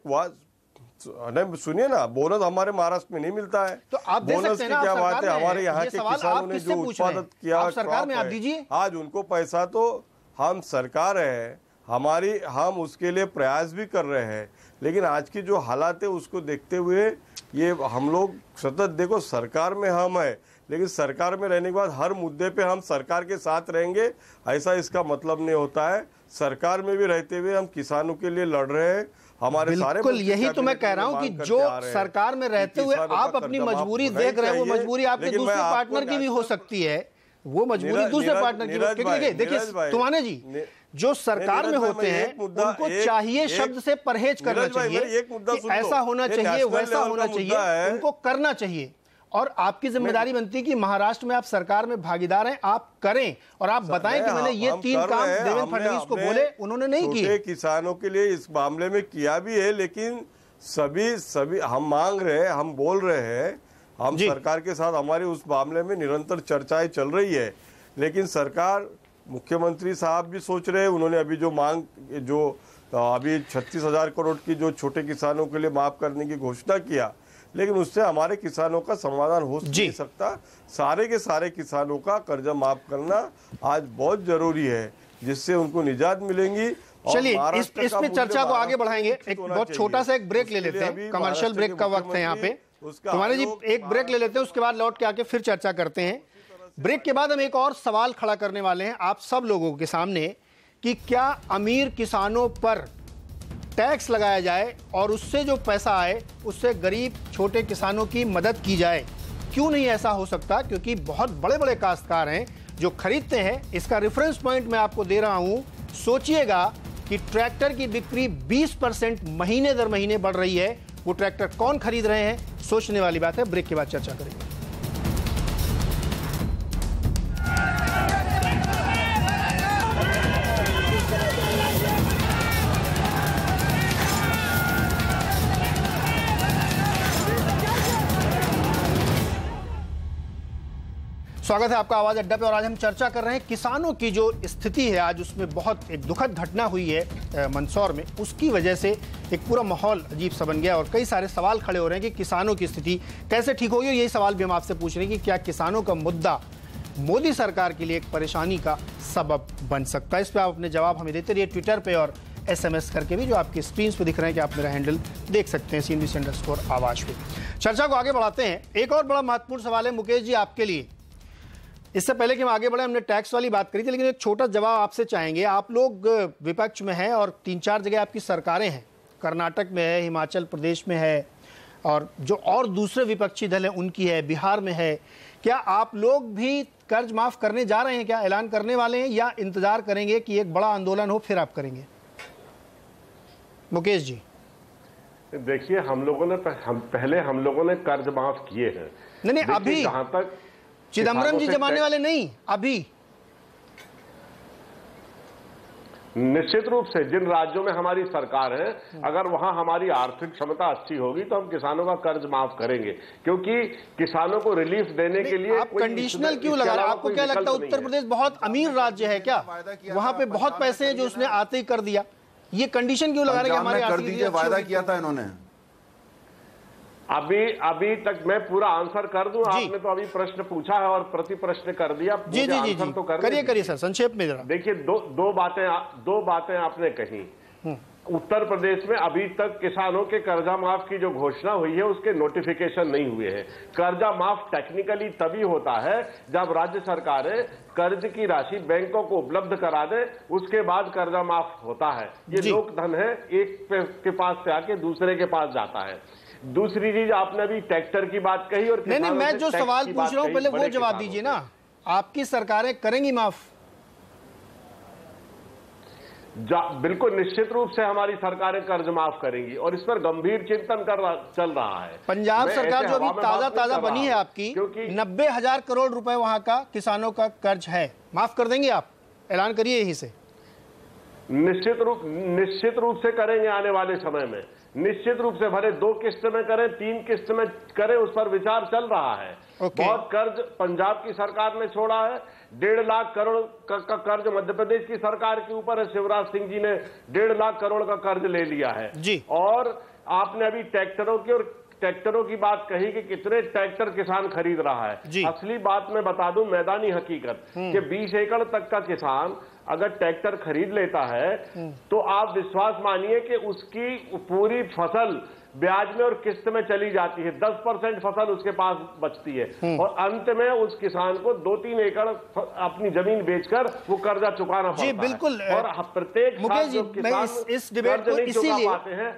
सुनिए ना, बोनस हमारे महाराष्ट्र में नहीं मिलता है। तो आप दे बोनस सकते की हैं ना, क्या बात है, हमारे यहाँ के सवाल किसानों ने जो उत्पादन किया सरकार में आप दीजिए, आज उनको पैसा, तो हम सरकार है हमारी, हम उसके लिए प्रयास भी कर रहे हैं। लेकिन आज की जो हालात है उसको देखते हुए ये हम लोग सतत, देखो सरकार में हम है, लेकिन सरकार में रहने के बाद हर मुद्दे पे हम सरकार के साथ रहेंगे ऐसा इसका मतलब नहीं होता है। सरकार में भी रहते हुए हम किसानों के लिए लड़ रहे हैं। हमारे सारे बिल्कुल यही तो मैं कह रहा हूं कि जो सरकार में रहते हुए आप अपनी मजबूरी देख रहे हैं, वो मजबूरी आपके दूसरे पार्टनर की भी हो सकती है, वो मजबूरी दूसरे पार्टनर की। देखिए तुमाने जी, जो सरकार में होते हैं उनको चाहिए शब्द से परहेज करना चाहिए, ऐसा होना चाहिए वैसा होना चाहिए, उनको करना चाहिए। और आपकी जिम्मेदारी बनती है कि महाराष्ट्र में आप सरकार में भागीदार हैं, आप करें और आप बताएं कि मैंने ये 3 काम देवेंद्र फडणवीस को बोले, उन्होंने नहीं किए। किसानों के लिए इस मामले में किया भी है, लेकिन सभी हम मांग रहे हैं, हम बोल रहे हैं, हम सरकार के साथ हमारी उस मामले में निरंतर चर्चाएं चल रही है। लेकिन सरकार, मुख्यमंत्री साहब भी सोच रहे हैं, उन्होंने अभी जो मांग, जो अभी 36,000 करोड़ की जो छोटे किसानों के लिए माफ करने की घोषणा किया, लेकिन उससे हमारे किसानों का समाधान हो नहीं सकता। सारे के सारे किसानों का कर्जा माफ करना आज बहुत जरूरी है, जिससे उनको निजात मिलेंगी। चलिए इसमें चर्चा को आगे बढ़ाएंगे। एक बहुत छोटा सा एक ब्रेक ले लेते हैं, कमर्शियल ब्रेक का वक्त है यहाँ पे। तुम्हारे जी एक ब्रेक ले लेते हैं, उसके बाद लौट के आके फिर चर्चा करते हैं। ब्रेक के बाद हम एक और सवाल खड़ा करने वाले हैं आप सब लोगों के सामने कि क्या अमीर किसानों पर टैक्स लगाया जाए और उससे जो पैसा आए उससे गरीब छोटे किसानों की मदद की जाए। क्यों नहीं ऐसा हो सकता? क्योंकि बहुत बड़े बड़े काश्तकार हैं जो खरीदते हैं। इसका रेफरेंस पॉइंट मैं आपको दे रहा हूं। सोचिएगा कि ट्रैक्टर की बिक्री 20% महीने दर महीने बढ़ रही है। वो ट्रैक्टर कौन खरीद रहे हैं, सोचने वाली बात है। ब्रेक के बाद चर्चा करेंगे। स्वागत है आपका आवाज अड्डा पे। और आज हम चर्चा कर रहे हैं किसानों की जो स्थिति है, आज उसमें बहुत एक दुखद घटना हुई है मंदसौर में। उसकी वजह से एक पूरा माहौल अजीब सा बन गया और कई सारे सवाल खड़े हो रहे हैं कि किसानों की स्थिति कैसे ठीक होगी। यही सवाल भी हम आपसे पूछ रहे हैं कि क्या किसानों का मुद्दा मोदी सरकार के लिए एक परेशानी का सबब बन सकता है? इस पर आप अपने जवाब हमें देते रहिए ट्विटर पर और SMS करके भी, जो आपकी स्क्रीन पर दिख रहे हैं कि आप मेरा हैंडल देख सकते हैं CNBC_आवाज पे। चर्चा को आगे बढ़ाते हैं। एक और बड़ा महत्वपूर्ण सवाल है मुकेश जी आपके लिए। इससे पहले कि हम आगे बढ़े, हमने टैक्स वाली बात करी थी, लेकिन एक छोटा जवाब आपसे चाहेंगे। आप लोग विपक्ष में हैं और 3-4 जगह आपकी सरकारें हैं, कर्नाटक में है, हिमाचल प्रदेश में है, और जो और दूसरे विपक्षी दल हैं उनकी है, बिहार में है। क्या आप लोग भी कर्ज माफ करने जा रहे हैं? क्या ऐलान करने वाले हैं या इंतजार करेंगे कि एक बड़ा आंदोलन हो फिर आप करेंगे? मुकेश जी। देखिए, हम लोगों ने कर्ज माफ किए हैं। नहीं, अभी जहां तक चिदम्बरम जी जमाने वाले नहीं, अभी निश्चित रूप से जिन राज्यों में हमारी सरकार है, अगर वहां हमारी आर्थिक क्षमता अच्छी होगी तो हम किसानों का कर्ज माफ करेंगे, क्योंकि किसानों को रिलीफ देने के लिए आप कंडीशनल क्यों लगा रहे हैं? आपको क्या लगता है उत्तर प्रदेश बहुत अमीर राज्य है क्या? वहां पे बहुत पैसे हैं जो उसने आते ही कर दिया। ये कंडीशन क्यों लगा रहे हैं? हमारे कर दीजिए, वायदा किया था इन्होंने। अभी तक मैं पूरा आंसर कर दूं? आपने तो अभी प्रश्न पूछा है और प्रति प्रश्न कर दिया। जी तो करिए सर, संक्षेप में जरा। देखिए, दो बातें आपने कही। उत्तर प्रदेश में अभी तक किसानों के कर्जा माफ की जो घोषणा हुई है उसके नोटिफिकेशन नहीं हुए हैं। कर्जा माफ टेक्निकली तभी होता है जब राज्य सरकारें कर्ज की राशि बैंकों को उपलब्ध करा दे, उसके बाद कर्जा माफ होता है। ये लोक धन है, एक के पास से आके दूसरे के पास जाता है। दूसरी चीज, आपने अभी ट्रैक्टर की बात कही और नहीं, मैं जो सवाल पूछ रहा हूं पहले वो जवाब दीजिए ना। आपकी सरकारें करेंगी माफ? बिल्कुल निश्चित रूप से हमारी सरकारें कर्ज माफ करेंगी और इस पर गंभीर चिंतन चल रहा है। पंजाब सरकार जो अभी ताजा बनी है आपकी, क्योंकि 90,000 करोड़ रुपए वहां का किसानों का कर्ज है, माफ कर देंगे आप? ऐलान करिए यहीं से। निश्चित रूप से करेंगे आने वाले समय में, निश्चित रूप से, भले 2 किस्त में करें, 3 किस्त में करें, उस पर विचार चल रहा है। बहुत कर्ज पंजाब की सरकार ने छोड़ा है, 1.5 लाख करोड़ का कर्ज मध्य प्रदेश की सरकार के ऊपर है। शिवराज सिंह जी ने 1.5 लाख करोड़ का कर्ज ले लिया है जी। और आपने अभी ट्रैक्टरों की बात कही कि कितने ट्रैक्टर किसान खरीद रहा है। असली बात मैं बता दूं, मैदानी हकीकत कि 20 एकड़ तक का किसान अगर ट्रैक्टर खरीद लेता है तो आप विश्वास मानिए कि उसकी पूरी फसल ब्याज में और किस्त में चली जाती है। 10% फसल उसके पास बचती है और अंत में उस किसान को 2-3 एकड़ अपनी जमीन बेचकर वो कर्जा चुकाना पड़ता है। बिल्कुल। और प्रत्येक मुकेश जी, मैं इस डिबेट को इसीलिए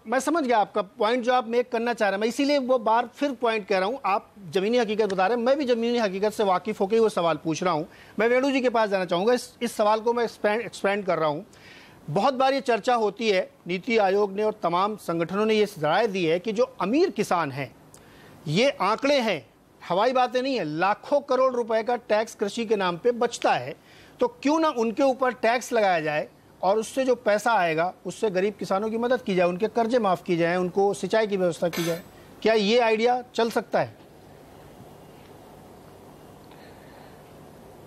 मैं समझ गया आपका पॉइंट जो आप मेक करना चाह रहे हैं, मैं इसीलिए वो बार फिर पॉइंट कह रहा हूं। आप जमीनी हकीकत बता रहे हैं, मैं भी जमीनी हकीकत से वाकिफ होकर वो सवाल पूछ रहा हूं। मैं वेणु जी के पास जाना चाहूंगा, इस सवाल को मैं एक्सपेंड कर रहा हूं। बहुत बार ये चर्चा होती है, नीति आयोग ने और तमाम संगठनों ने ये राय दी है कि जो अमीर किसान हैं, ये आंकड़े हैं, हवाई बातें नहीं है, लाखों करोड़ रुपए का टैक्स कृषि के नाम पे बचता है, तो क्यों ना उनके ऊपर टैक्स लगाया जाए और उससे जो पैसा आएगा उससे गरीब किसानों की मदद की जाए, उनके कर्जे माफ की जाए, उनको सिंचाई की व्यवस्था की जाए। क्या ये आइडिया चल सकता है?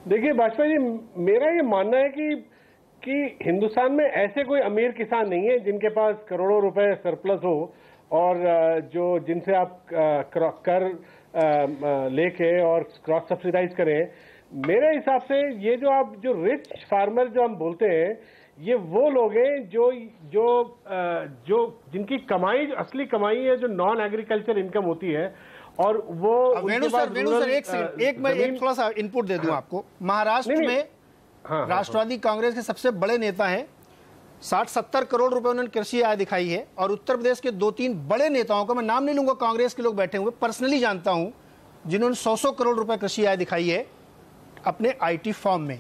देखिए बाजपेयी जी, मेरा ये मानना है कि हिंदुस्तान में ऐसे कोई अमीर किसान नहीं है जिनके पास करोड़ों रुपए सरप्लस हो और जिनसे आप कर लेके और क्रॉस सब्सिडाइज करें। मेरे हिसाब से ये जो रिच फार्मर जो हम बोलते हैं, ये वो लोग हैं जो जिनकी कमाई, असली कमाई है, जो नॉन एग्रीकल्चर इनकम होती है। और वो वेणु सर एक थोड़ा सा इनपुट दे दूं आपको। महाराष्ट्र में राष्ट्रवादी कांग्रेस के सबसे बड़े नेता हैं, 60-70 करोड़ रुपए उन्होंने कृषि आय दिखाई है। और उत्तर प्रदेश के 2-3 बड़े नेताओं का मैं नाम नहीं लूंगा, कांग्रेस के लोग बैठे हुए, पर्सनली जानता हूं, जिन्होंने 100 करोड़ रुपए कृषि आय दिखाई है अपने आईटी फॉर्म में।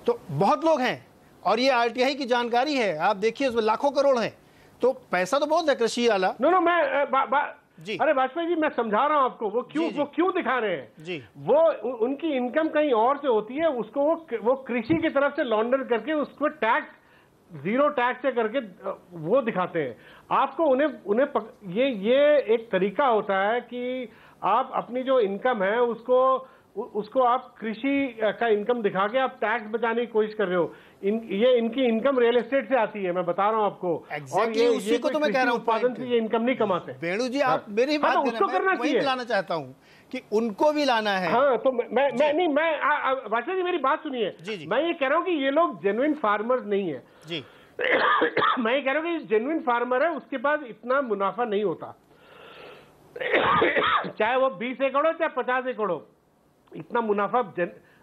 तो बहुत लोग हैं और ये आरटीआई की जानकारी है, आप देखिए उसमें लाखों करोड़ है, तो पैसा तो बहुत है कृषि वाला। मैं जी, अरे वाजपेयी जी, मैं समझा रहा हूं आपको, वो क्यों दिखा रहे हैं जी। वो उनकी इनकम कहीं और से होती है, उसको वो कृषि की तरफ से लॉन्डर करके उसको टैक्स, जीरो टैक्स से करके वो दिखाते हैं आपको। उन्हें ये एक तरीका होता है कि आप अपनी जो इनकम है उसको आप कृषि का इनकम दिखा के आप टैक्स बचाने की कोशिश कर रहे हो। ये इनकी इनकम रियल एस्टेट से आती है, मैं बता रहा हूं आपको। और ये उसी को तो मैं कह रहा हूं, उत्पादन से ये इनकम नहीं कमाते। वेणु जी, आप मेरी बात उसको करना चाहिए, लाना चाहता हूं कि उनको भी लाना है। हाँ, तो मैं वाजपेयी जी मेरी बात सुनिए। मैं ये कह रहा हूँ कि ये लोग जेन्युइन फार्मर नहीं है जी। मैं ये कह रहा हूँ कि जेन्युइन फार्मर है, उसके पास इतना मुनाफा नहीं होता, चाहे वो 20 एकड़ हो चाहे 50 एकड़ हो, इतना मुनाफा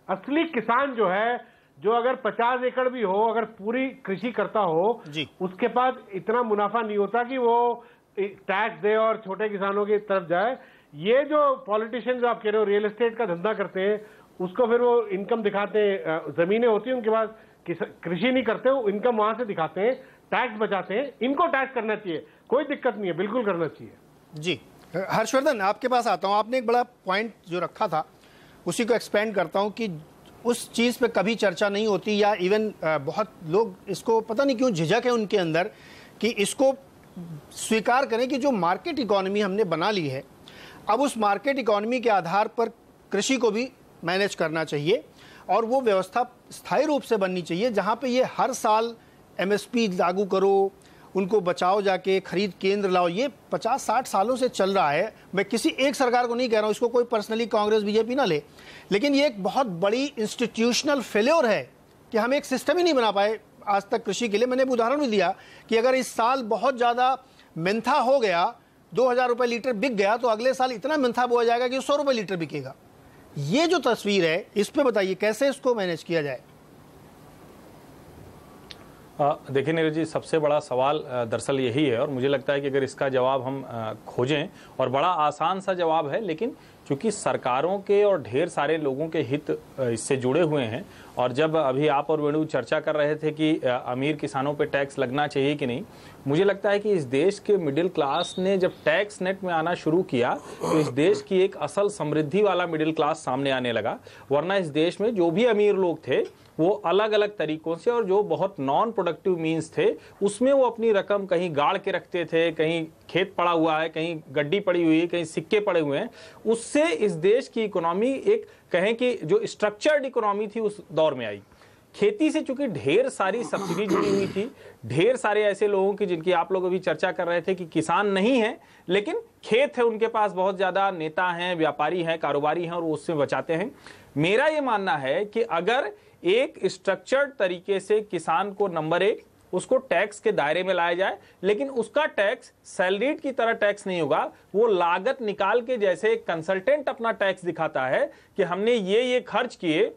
असली किसान जो है, जो अगर 50 एकड़ भी हो, अगर पूरी कृषि करता हो, उसके पास इतना मुनाफा नहीं होता कि वो टैक्स दे और छोटे किसानों की तरफ जाए। ये जो पॉलिटिशियन जो आप कह रहे हो रियल एस्टेट का धंधा करते हैं, उसको फिर वो इनकम दिखाते हैं, जमीनें होती हैं उनके पास, कृषि नहीं करते, वो इनकम वहां से दिखाते हैं, टैक्स बचाते हैं। इनको टैक्स करना चाहिए, कोई दिक्कत नहीं है, बिल्कुल करना चाहिए। जी हर्षवर्धन, आपके पास आता हूं। आपने एक बड़ा पॉइंट जो रखा था उसी को एक्सपेंड करता हूं कि उस चीज पे कभी चर्चा नहीं होती, या इवन बहुत लोग इसको पता नहीं क्यों झिझक है उनके अंदर कि इसको स्वीकार करें कि जो मार्केट इकोनॉमी हमने बना ली है, अब उस मार्केट इकोनॉमी के आधार पर कृषि को भी मैनेज करना चाहिए और वो व्यवस्था स्थायी रूप से बननी चाहिए, जहां पे ये हर साल एमएसपी लागू करो, उनको बचाओ, जाके खरीद केंद्र लाओ। ये 50-60 सालों से चल रहा है। मैं किसी एक सरकार को नहीं कह रहा हूं, इसको कोई पर्सनली कांग्रेस बीजेपी ना ले, लेकिन ये एक बहुत बड़ी इंस्टीट्यूशनल फेल्योर है कि हम एक सिस्टम ही नहीं बना पाए आज तक कृषि के लिए। मैंने उदाहरण भी दिया कि अगर इस साल बहुत ज्यादा मेंथा हो गया, 2000 रुपए लीटर बिक गया, तो अगले साल इतना मेंथा बोया जाएगा कि 100 रुपए लीटर बिकेगा। ये जो तस्वीर है, इस पे बताइए कैसे इसको मैनेज किया जाए। देखिए नीरज जी, सबसे बड़ा सवाल दरअसल यही है, और मुझे लगता है कि अगर इसका जवाब हम खोजें, और बड़ा आसान सा जवाब है, लेकिन चूंकि सरकारों के और ढेर सारे लोगों के हित इससे जुड़े हुए हैं और जब अभी आप और वेणु चर्चा कर रहे थे कि अमीर किसानों पे टैक्स लगना चाहिए कि नहीं, मुझे लगता है कि इस देश के मिडिल क्लास ने जब टैक्स नेट में आना शुरू किया तो इस देश की एक असल समृद्धि वाला मिडिल क्लास सामने आने लगा। वरना इस देश में जो भी अमीर लोग थे वो अलग अलग तरीकों से, और जो बहुत नॉन प्रोडक्टिव मीन्स थे उसमें वो अपनी रकम कहीं गाड़ के रखते थे, कहीं खेत पड़ा हुआ है, कहीं गड्डी पड़ी हुई है, कहीं सिक्के पड़े हुए हैं। उससे इस देश की इकोनॉमी एक कहें कि जो स्ट्रक्चर्ड इकोनॉमी थी उस दौर में आई। खेती से चूंकि ढेर सारी सब्सिडी जुड़ी हुई थी, ढेर सारे ऐसे लोगों की जिनकी आप लोग अभी चर्चा कर रहे थे कि किसान नहीं है लेकिन खेत है, उनके पास बहुत ज्यादा नेता हैं, व्यापारी हैं, कारोबारी हैं और वो उससे बचाते हैं। मेरा ये मानना है कि अगर एक स्ट्रक्चर्ड तरीके से किसान को नंबर एक उसको टैक्स के दायरे में लाया जाए, लेकिन उसका टैक्स सैलरीड की तरह टैक्स नहीं होगा, वो लागत निकाल के जैसे एक कंसल्टेंट अपना टैक्स दिखाता है कि हमने ये खर्च किए,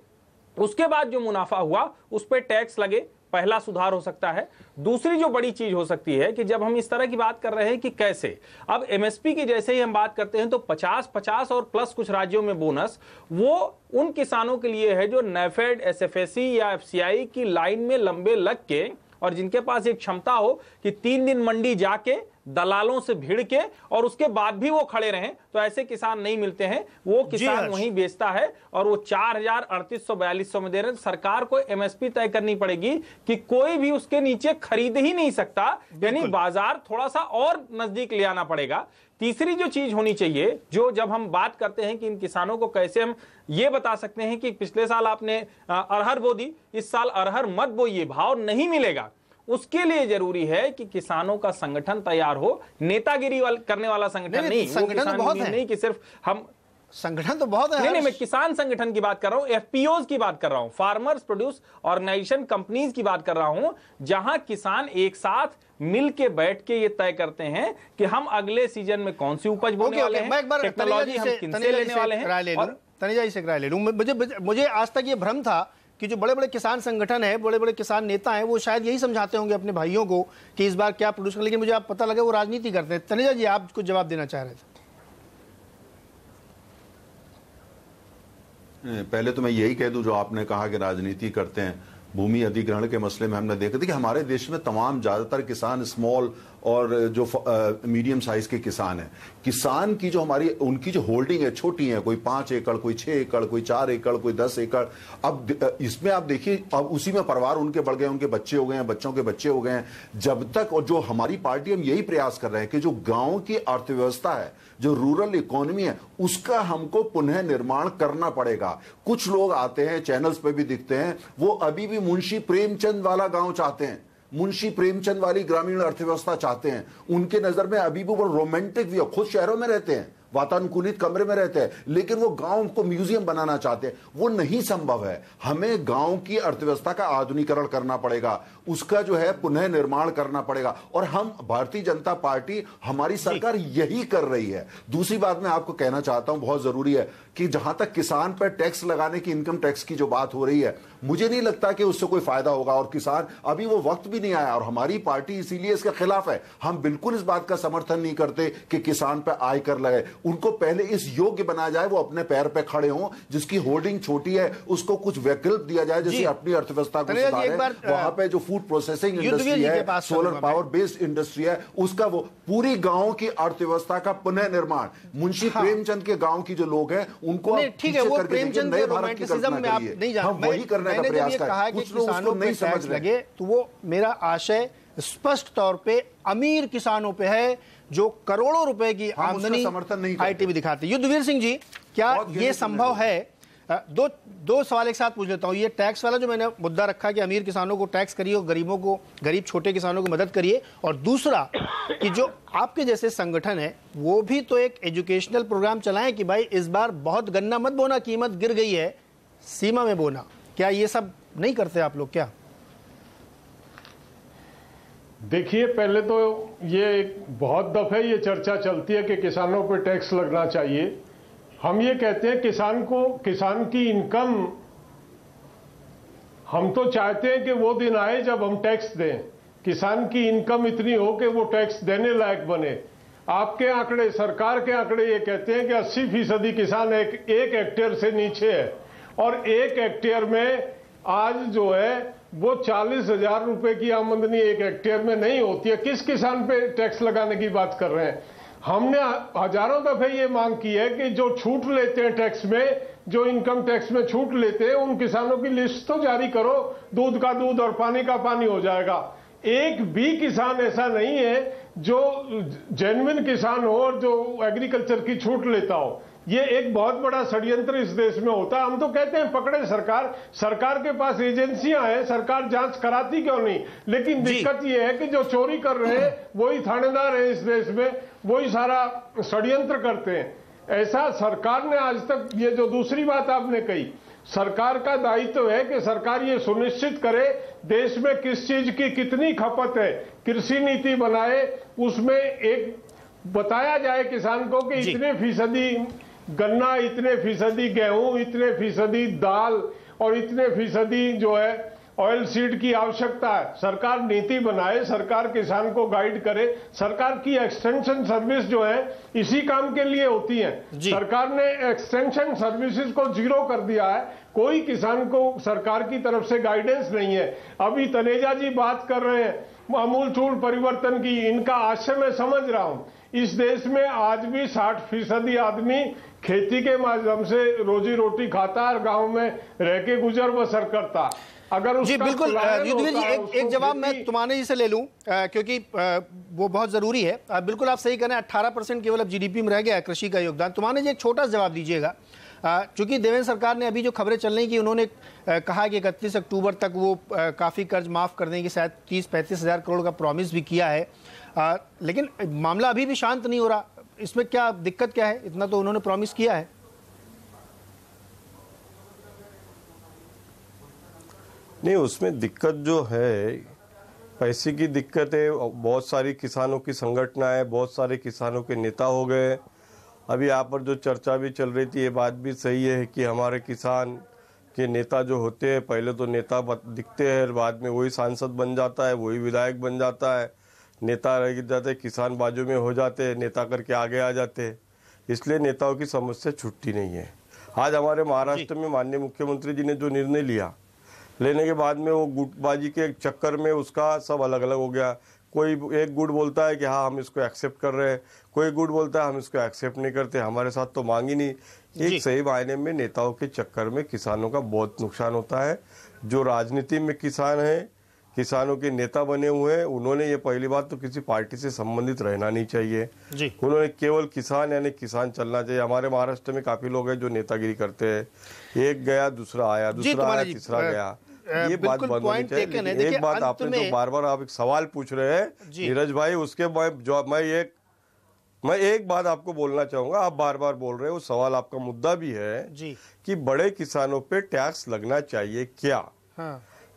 उसके बाद जो मुनाफा हुआ उस पर टैक्स लगे, पहला सुधार हो सकता है। दूसरी जो बड़ी चीज हो सकती है कि जब हम इस तरह की बात कर रहे हैं कि कैसे अब एमएसपी की जैसे ही हम बात करते हैं तो 50-50 और प्लस कुछ राज्यों में बोनस, वो उन किसानों के लिए है जो नेफेड, एसएफएसी या एफसीआई की लाइन में लंबे लग के और जिनके पास एक क्षमता हो कि 3 दिन मंडी जाके दलालों से भिड़ के और उसके बाद भी वो खड़े रहें, तो ऐसे किसान नहीं मिलते हैं। वो किसान वहीं बेचता है और वो 4,3800-4200 में दे रहे हैं। सरकार को एमएसपी तय करनी पड़ेगी कि कोई भी उसके नीचे खरीद ही नहीं सकता, यानी बाजार थोड़ा सा और नजदीक ले आना पड़ेगा। तीसरी जो चीज होनी चाहिए, जो जब हम बात करते हैं कि इन किसानों को कैसे हम ये बता सकते हैं कि पिछले साल आपने अरहर बो दी, इस साल अरहर मत बोइए, भाव नहीं मिलेगा, उसके लिए जरूरी है कि किसानों का संगठन तैयार हो। नेतागिरी करने वाला संगठन नहीं, संगठन तो बहुत है, नहीं कि सिर्फ हम संगठन तो बहुत है। नहीं, मैं किसान संगठन की बात कर रहा हूं, एफपीओज की बात कर रहा हूं, फार्मर्स प्रोड्यूस ऑर्गेनाइजेशन कंपनीज की बात कर रहा हूं, जहां किसान एक साथ मिल के बैठ के ये तय करते हैं कि हम अगले सीजन में कौन सी उपज बोने वाले हैं, टेक्नोलॉजी हम किनसे लेने वाले हैं। तनेजा जी से राय ले लूं। मुझे आज तक ये भ्रम था कि जो बड़े बड़े किसान संगठन है, बड़े बड़े किसान नेता हैं, वो शायद यही समझाते होंगे अपने भाइयों को कि इस बार क्या प्रोड्यूस कर, लेकिन मुझे आप पता लगा वो राजनीति करते हैं। तनेजा जी, आप कुछ जवाब देना चाह रहे थे। पहले तो मैं यही कह दूं, जो आपने कहा कि राजनीति करते हैं, भूमि अधिग्रहण के मसले में हमने देखा था कि हमारे देश में तमाम ज्यादातर किसान स्मॉल और जो मीडियम साइज के किसान हैं, किसान की जो हमारी उनकी जो होल्डिंग है छोटी है, कोई 5 एकड़, कोई 6 एकड़, कोई 4 एकड़, कोई 10 एकड़। अब इसमें आप देखिए, अब उसी में परिवार उनके बढ़ गए, उनके बच्चे हो गए हैं, बच्चों के बच्चे हो गए हैं। जब तक, और जो हमारी पार्टी हम यही प्रयास कर रहे हैं कि जो गांव की अर्थव्यवस्था है, जो रूरल इकोनॉमी है, उसका हमको पुनः निर्माण करना पड़ेगा। कुछ लोग आते हैं, चैनल्स पे भी दिखते हैं, वो अभी भी मुंशी प्रेमचंद वाला गांव चाहते हैं, मुंशी प्रेमचंद वाली ग्रामीण अर्थव्यवस्था चाहते हैं। उनके नजर में अभी भी वो रोमांटिक व्यू, खुद शहरों में रहते हैं, वातानुकूलित कमरे में रहते हैं, लेकिन वो गांव को म्यूजियम बनाना चाहते हैं। वो नहीं संभव है। हमें गांव की अर्थव्यवस्था का आधुनिकीकरण करना पड़ेगा, उसका जो है पुनः निर्माण करना पड़ेगा, और हम भारतीय जनता पार्टी, हमारी सरकार यही कर रही है। दूसरी बात मैं आपको कहना चाहता हूं, बहुत जरूरी है कि जहां तक किसान पर टैक्स लगाने की, इनकम टैक्स की जो बात हो रही है, मुझे नहीं लगता कि उससे कोई फायदा होगा। और किसान, अभी वो वक्त भी नहीं आया, और हमारी पार्टी इसीलिए इसके खिलाफ है। हम बिल्कुल इस बात का समर्थन नहीं करते कि किसान पर आयकर लगे। उनको पहले इस योग्य बनाया जाए, वो अपने पैर पे खड़े हों, जिसकी होल्डिंग छोटी है उसको कुछ वैकल्प दिया जाए, जैसे अपनी अर्थव्यवस्था को सुधारे। वहां पे जो फूड प्रोसेसिंग इंडस्ट्री है, सोलर पावर बेस्ड इंडस्ट्री है, उसका वो पूरी गांव की अर्थव्यवस्था का पुनः निर्माण, मुंशी प्रेमचंद के गांव की जो लोग हैं उनको ठीक है, वो प्रेमचंद के रोमांटिसिज्म में आप नहीं जाना, वही करने का प्रयास कहा कि किसानों पे टैक्स लगे, तो वो मेरा आशय स्पष्ट तौर पे अमीर किसानों पे है जो करोड़ों रुपए की आमदनी समर्थन नहीं आईटी भी दिखाते। युद्धवीर सिंह जी, क्या ये संभव है? दो सवाल एक साथ पूछ लेता हूं। ये टैक्स वाला जो मैंने मुद्दा रखा कि अमीर किसानों को टैक्स करिए और गरीबों को, गरीब छोटे किसानों को मदद करिए, और दूसरा कि जो आपके जैसे संगठन है वो भी तो एक एजुकेशनल प्रोग्राम चलाएं कि भाई इस बार बहुत गन्ना मत बोना, कीमत गिर गई है, सीमा में बोना। क्या ये सब नहीं करते आप लोग क्या? देखिए, पहले तो ये एक बहुत दफे ये चर्चा चलती है कि किसानों पर टैक्स लगना चाहिए। हम ये कहते हैं किसान की इनकम, हम तो चाहते हैं कि वो दिन आए जब हम टैक्स दें, किसान की इनकम इतनी हो कि वो टैक्स देने लायक बने। आपके आंकड़े, सरकार के आंकड़े ये कहते हैं कि 80% किसान एक हेक्टेयर से नीचे है, और 1 हेक्टेयर में आज जो है वो 40,000 रुपए की आमदनी एक हेक्टेयर में नहीं होती है। किस किसान पे टैक्स लगाने की बात कर रहे हैं? हमने हजारों दफे ये मांग की है कि जो छूट लेते हैं टैक्स में, जो इनकम टैक्स में छूट लेते हैं, उन किसानों की लिस्ट तो जारी करो। दूध का दूध और पानी का पानी हो जाएगा। एक भी किसान ऐसा नहीं है जो जेन्युइन किसान हो और जो एग्रीकल्चर की छूट लेता हो। ये एक बहुत बड़ा षड्यंत्र इस देश में होता है। हम तो कहते हैं पकड़े सरकार, सरकार के पास एजेंसियां हैं, सरकार जांच कराती क्यों नहीं? लेकिन दिक्कत ये है कि जो चोरी कर रहे हैं वही थानेदार हैं इस देश में, वही सारा षड्यंत्र करते हैं। ऐसा सरकार ने आज तक, ये जो दूसरी बात आपने कही, सरकार का दायित्व है कि सरकार ये सुनिश्चित करे देश में किस चीज की कितनी खपत है, कृषि नीति बनाए, उसमें एक बताया जाए किसान को कि इतने फीसदी गन्ना, इतने फीसदी गेहूं, इतने फीसदी दाल और इतने फीसदी जो है ऑयल सीड की आवश्यकता है। सरकार नीति बनाए, सरकार किसान को गाइड करे। सरकार की एक्सटेंशन सर्विस जो है इसी काम के लिए होती है। सरकार ने एक्सटेंशन सर्विसेज को जीरो कर दिया है। कोई किसान को सरकार की तरफ से गाइडेंस नहीं है। अभी तनेजा जी बात कर रहे हैं अमूलचूल परिवर्तन की, इनका आशय मैं समझ रहा हूं। इस देश में आज भी 60% आदमी खेती के माध्यम से रोजी रोटी खाता है और गांव में रह के गुजर बसर करता। अगर जी बिल्कुल युद्धवीर जी, एक जवाब मैं तुम्हारे जी से ले लूं क्योंकि वो बहुत जरूरी है। बिल्कुल आप सही कह रहे हैं, 18% केवल अब जीडीपी में रह गया है कृषि का योगदान। तुम्हारे जी एक छोटा जवाब दीजिएगा, चूंकि देवेंद्र सरकार ने अभी जो खबरें चल रही कि उन्होंने कहा कि 31 अक्टूबर तक वो काफी कर्ज माफ कर देंगे, शायद 30-35 हजार करोड़ का प्रॉमिस भी किया है, लेकिन मामला अभी भी शांत नहीं हो रहा। इसमें क्या दिक्कत क्या है? इतना तो उन्होंने प्रॉमिस किया है। नहीं, उसमें दिक्कत जो है पैसे की दिक्कत है। बहुत सारी किसानों की संगठनाएं, बहुत सारे किसानों के नेता हो गए। अभी यहाँ पर जो चर्चा भी चल रही थी, ये बात भी सही है कि हमारे किसान के नेता जो होते हैं, पहले तो नेता दिखते हैं, बाद में वही सांसद बन जाता है, वही विधायक बन जाता है, नेता रह जाते, किसान बाजू में हो जाते हैं, नेता करके आगे आ जाते हैं। इसलिए नेताओं की समस्या छुट्टी नहीं है। आज हमारे महाराष्ट्र में माननीय मुख्यमंत्री जी ने जो निर्णय लिया, लेने के बाद में वो गुटबाजी के चक्कर में उसका सब अलग अलग हो गया। कोई एक गुट बोलता है कि हाँ हम इसको एक्सेप्ट कर रहे हैं, कोई गुट बोलता है हम इसको एक्सेप्ट नहीं करते, हमारे साथ तो मांग ही नहीं। एक सही मायने में नेताओं के चक्कर में किसानों का बहुत नुकसान होता है। जो राजनीति में किसान हैं, किसानों के नेता बने हुए हैं, उन्होंने ये पहली बात तो किसी पार्टी से संबंधित रहना नहीं चाहिए। उन्होंने केवल किसान यानी किसान चलना चाहिए। हमारे महाराष्ट्र में काफी लोग हैं जो नेतागिरी करते हैं, एक गया दूसरा आया, दूसरा आया तीसरा गया, ये बात बंद होनी चाहिए। एक बात आपने तो बार बार आप एक सवाल पूछ रहे हैं नीरज भाई, उसके मैं एक बात आपको बोलना चाहूंगा। आप बार बार बोल रहे हो, सवाल आपका मुद्दा भी है कि बड़े किसानों पे टैक्स लगना चाहिए क्या?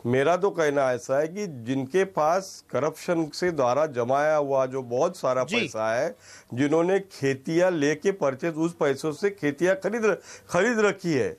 मेरा तो कहना ऐसा है कि जिनके पास करप्शन से द्वारा जमाया हुआ जो बहुत सारा पैसा है, जिन्होंने खेतियां लेके परचेज, उस पैसों से खेतियां खरीद रखी है,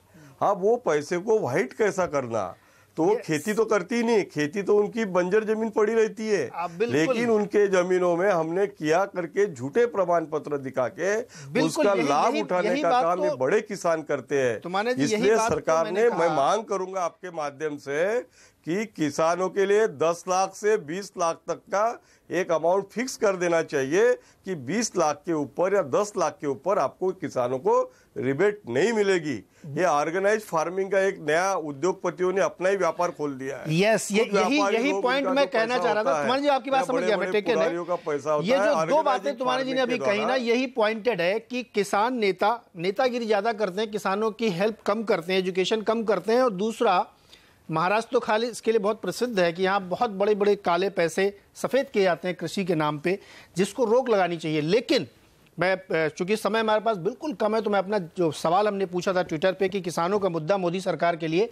अब वो पैसे को व्हाइट कैसा करना? तो वो खेती तो करती ही नहीं, खेती तो उनकी बंजर जमीन पड़ी रहती है, लेकिन उनके जमीनों में हमने किया करके झूठे प्रमाण पत्र दिखा के उसका लाभ उठाने का काम ये बड़े किसान करते हैं। इसलिए सरकार ने, मैं मांग करूंगा आपके माध्यम से कि किसानों के लिए 10 लाख से 20 लाख तक का एक अमाउंट फिक्स कर देना चाहिए कि 20 लाख के ऊपर या 10 लाख के ऊपर आपको किसानों को रिबेट नहीं मिलेगी। ये ऑर्गेनाइज फार्मिंग का एक नया उद्योगपतियों ने अपना ही व्यापार खोल दिया है। यही पॉइंट मैं कहना चाह रहा था। तुम्हारे जी आपकी बात समझ गया मैं, टेकन है। ये जो दो बातें तुम्हारे जी ने अभी कही ना, यही पॉइंटेड है कि किसान नेतागिरी ज्यादा करते हैं, किसानों की हेल्प कम करते हैं, एजुकेशन कम करते हैं। और दूसरा, महाराष्ट्र तो खाली इसके लिए बहुत प्रसिद्ध है कि यहाँ बहुत बड़े बड़े काले पैसे सफेद किए जाते हैं कृषि के नाम पे, जिसको रोक लगानी चाहिए। लेकिन मैं, चूंकि समय हमारे पास बिल्कुल कम है, तो मैं अपना जो सवाल हमने पूछा था ट्विटर पे कि किसानों का मुद्दा मोदी सरकार के लिए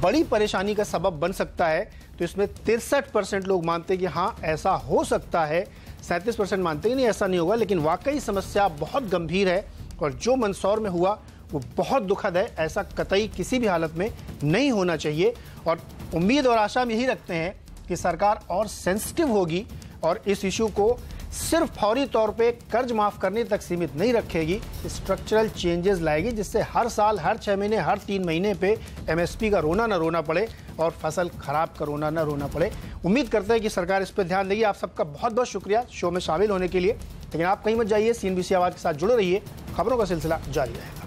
बड़ी परेशानी का सबब बन सकता है, तो इसमें 63% लोग मानते हैं कि हाँ ऐसा हो सकता है, 37% मानते हैं नहीं ऐसा नहीं होगा। लेकिन वाकई समस्या बहुत गंभीर है और जो मंदसौर में हुआ वो बहुत दुखद है। ऐसा कतई किसी भी हालत में नहीं होना चाहिए और उम्मीद और आशा हम यही रखते हैं कि सरकार और सेंसिटिव होगी और इस इशू को सिर्फ फौरी तौर पे कर्ज माफ करने तक सीमित नहीं रखेगी, स्ट्रक्चरल चेंजेस लाएगी जिससे हर साल, हर 6 महीने, हर 3 महीने पे एमएसपी का रोना न रोना पड़े और फसल खराब का रोना न रोना पड़े। उम्मीद करते हैं कि सरकार इस पर ध्यान देगी। आप सबका बहुत बहुत शुक्रिया शो में शामिल होने के लिए। लेकिन आप कहीं मत जाइए, CNBC आवाज के साथ जुड़े रहिए, खबरों का सिलसिला जारी है।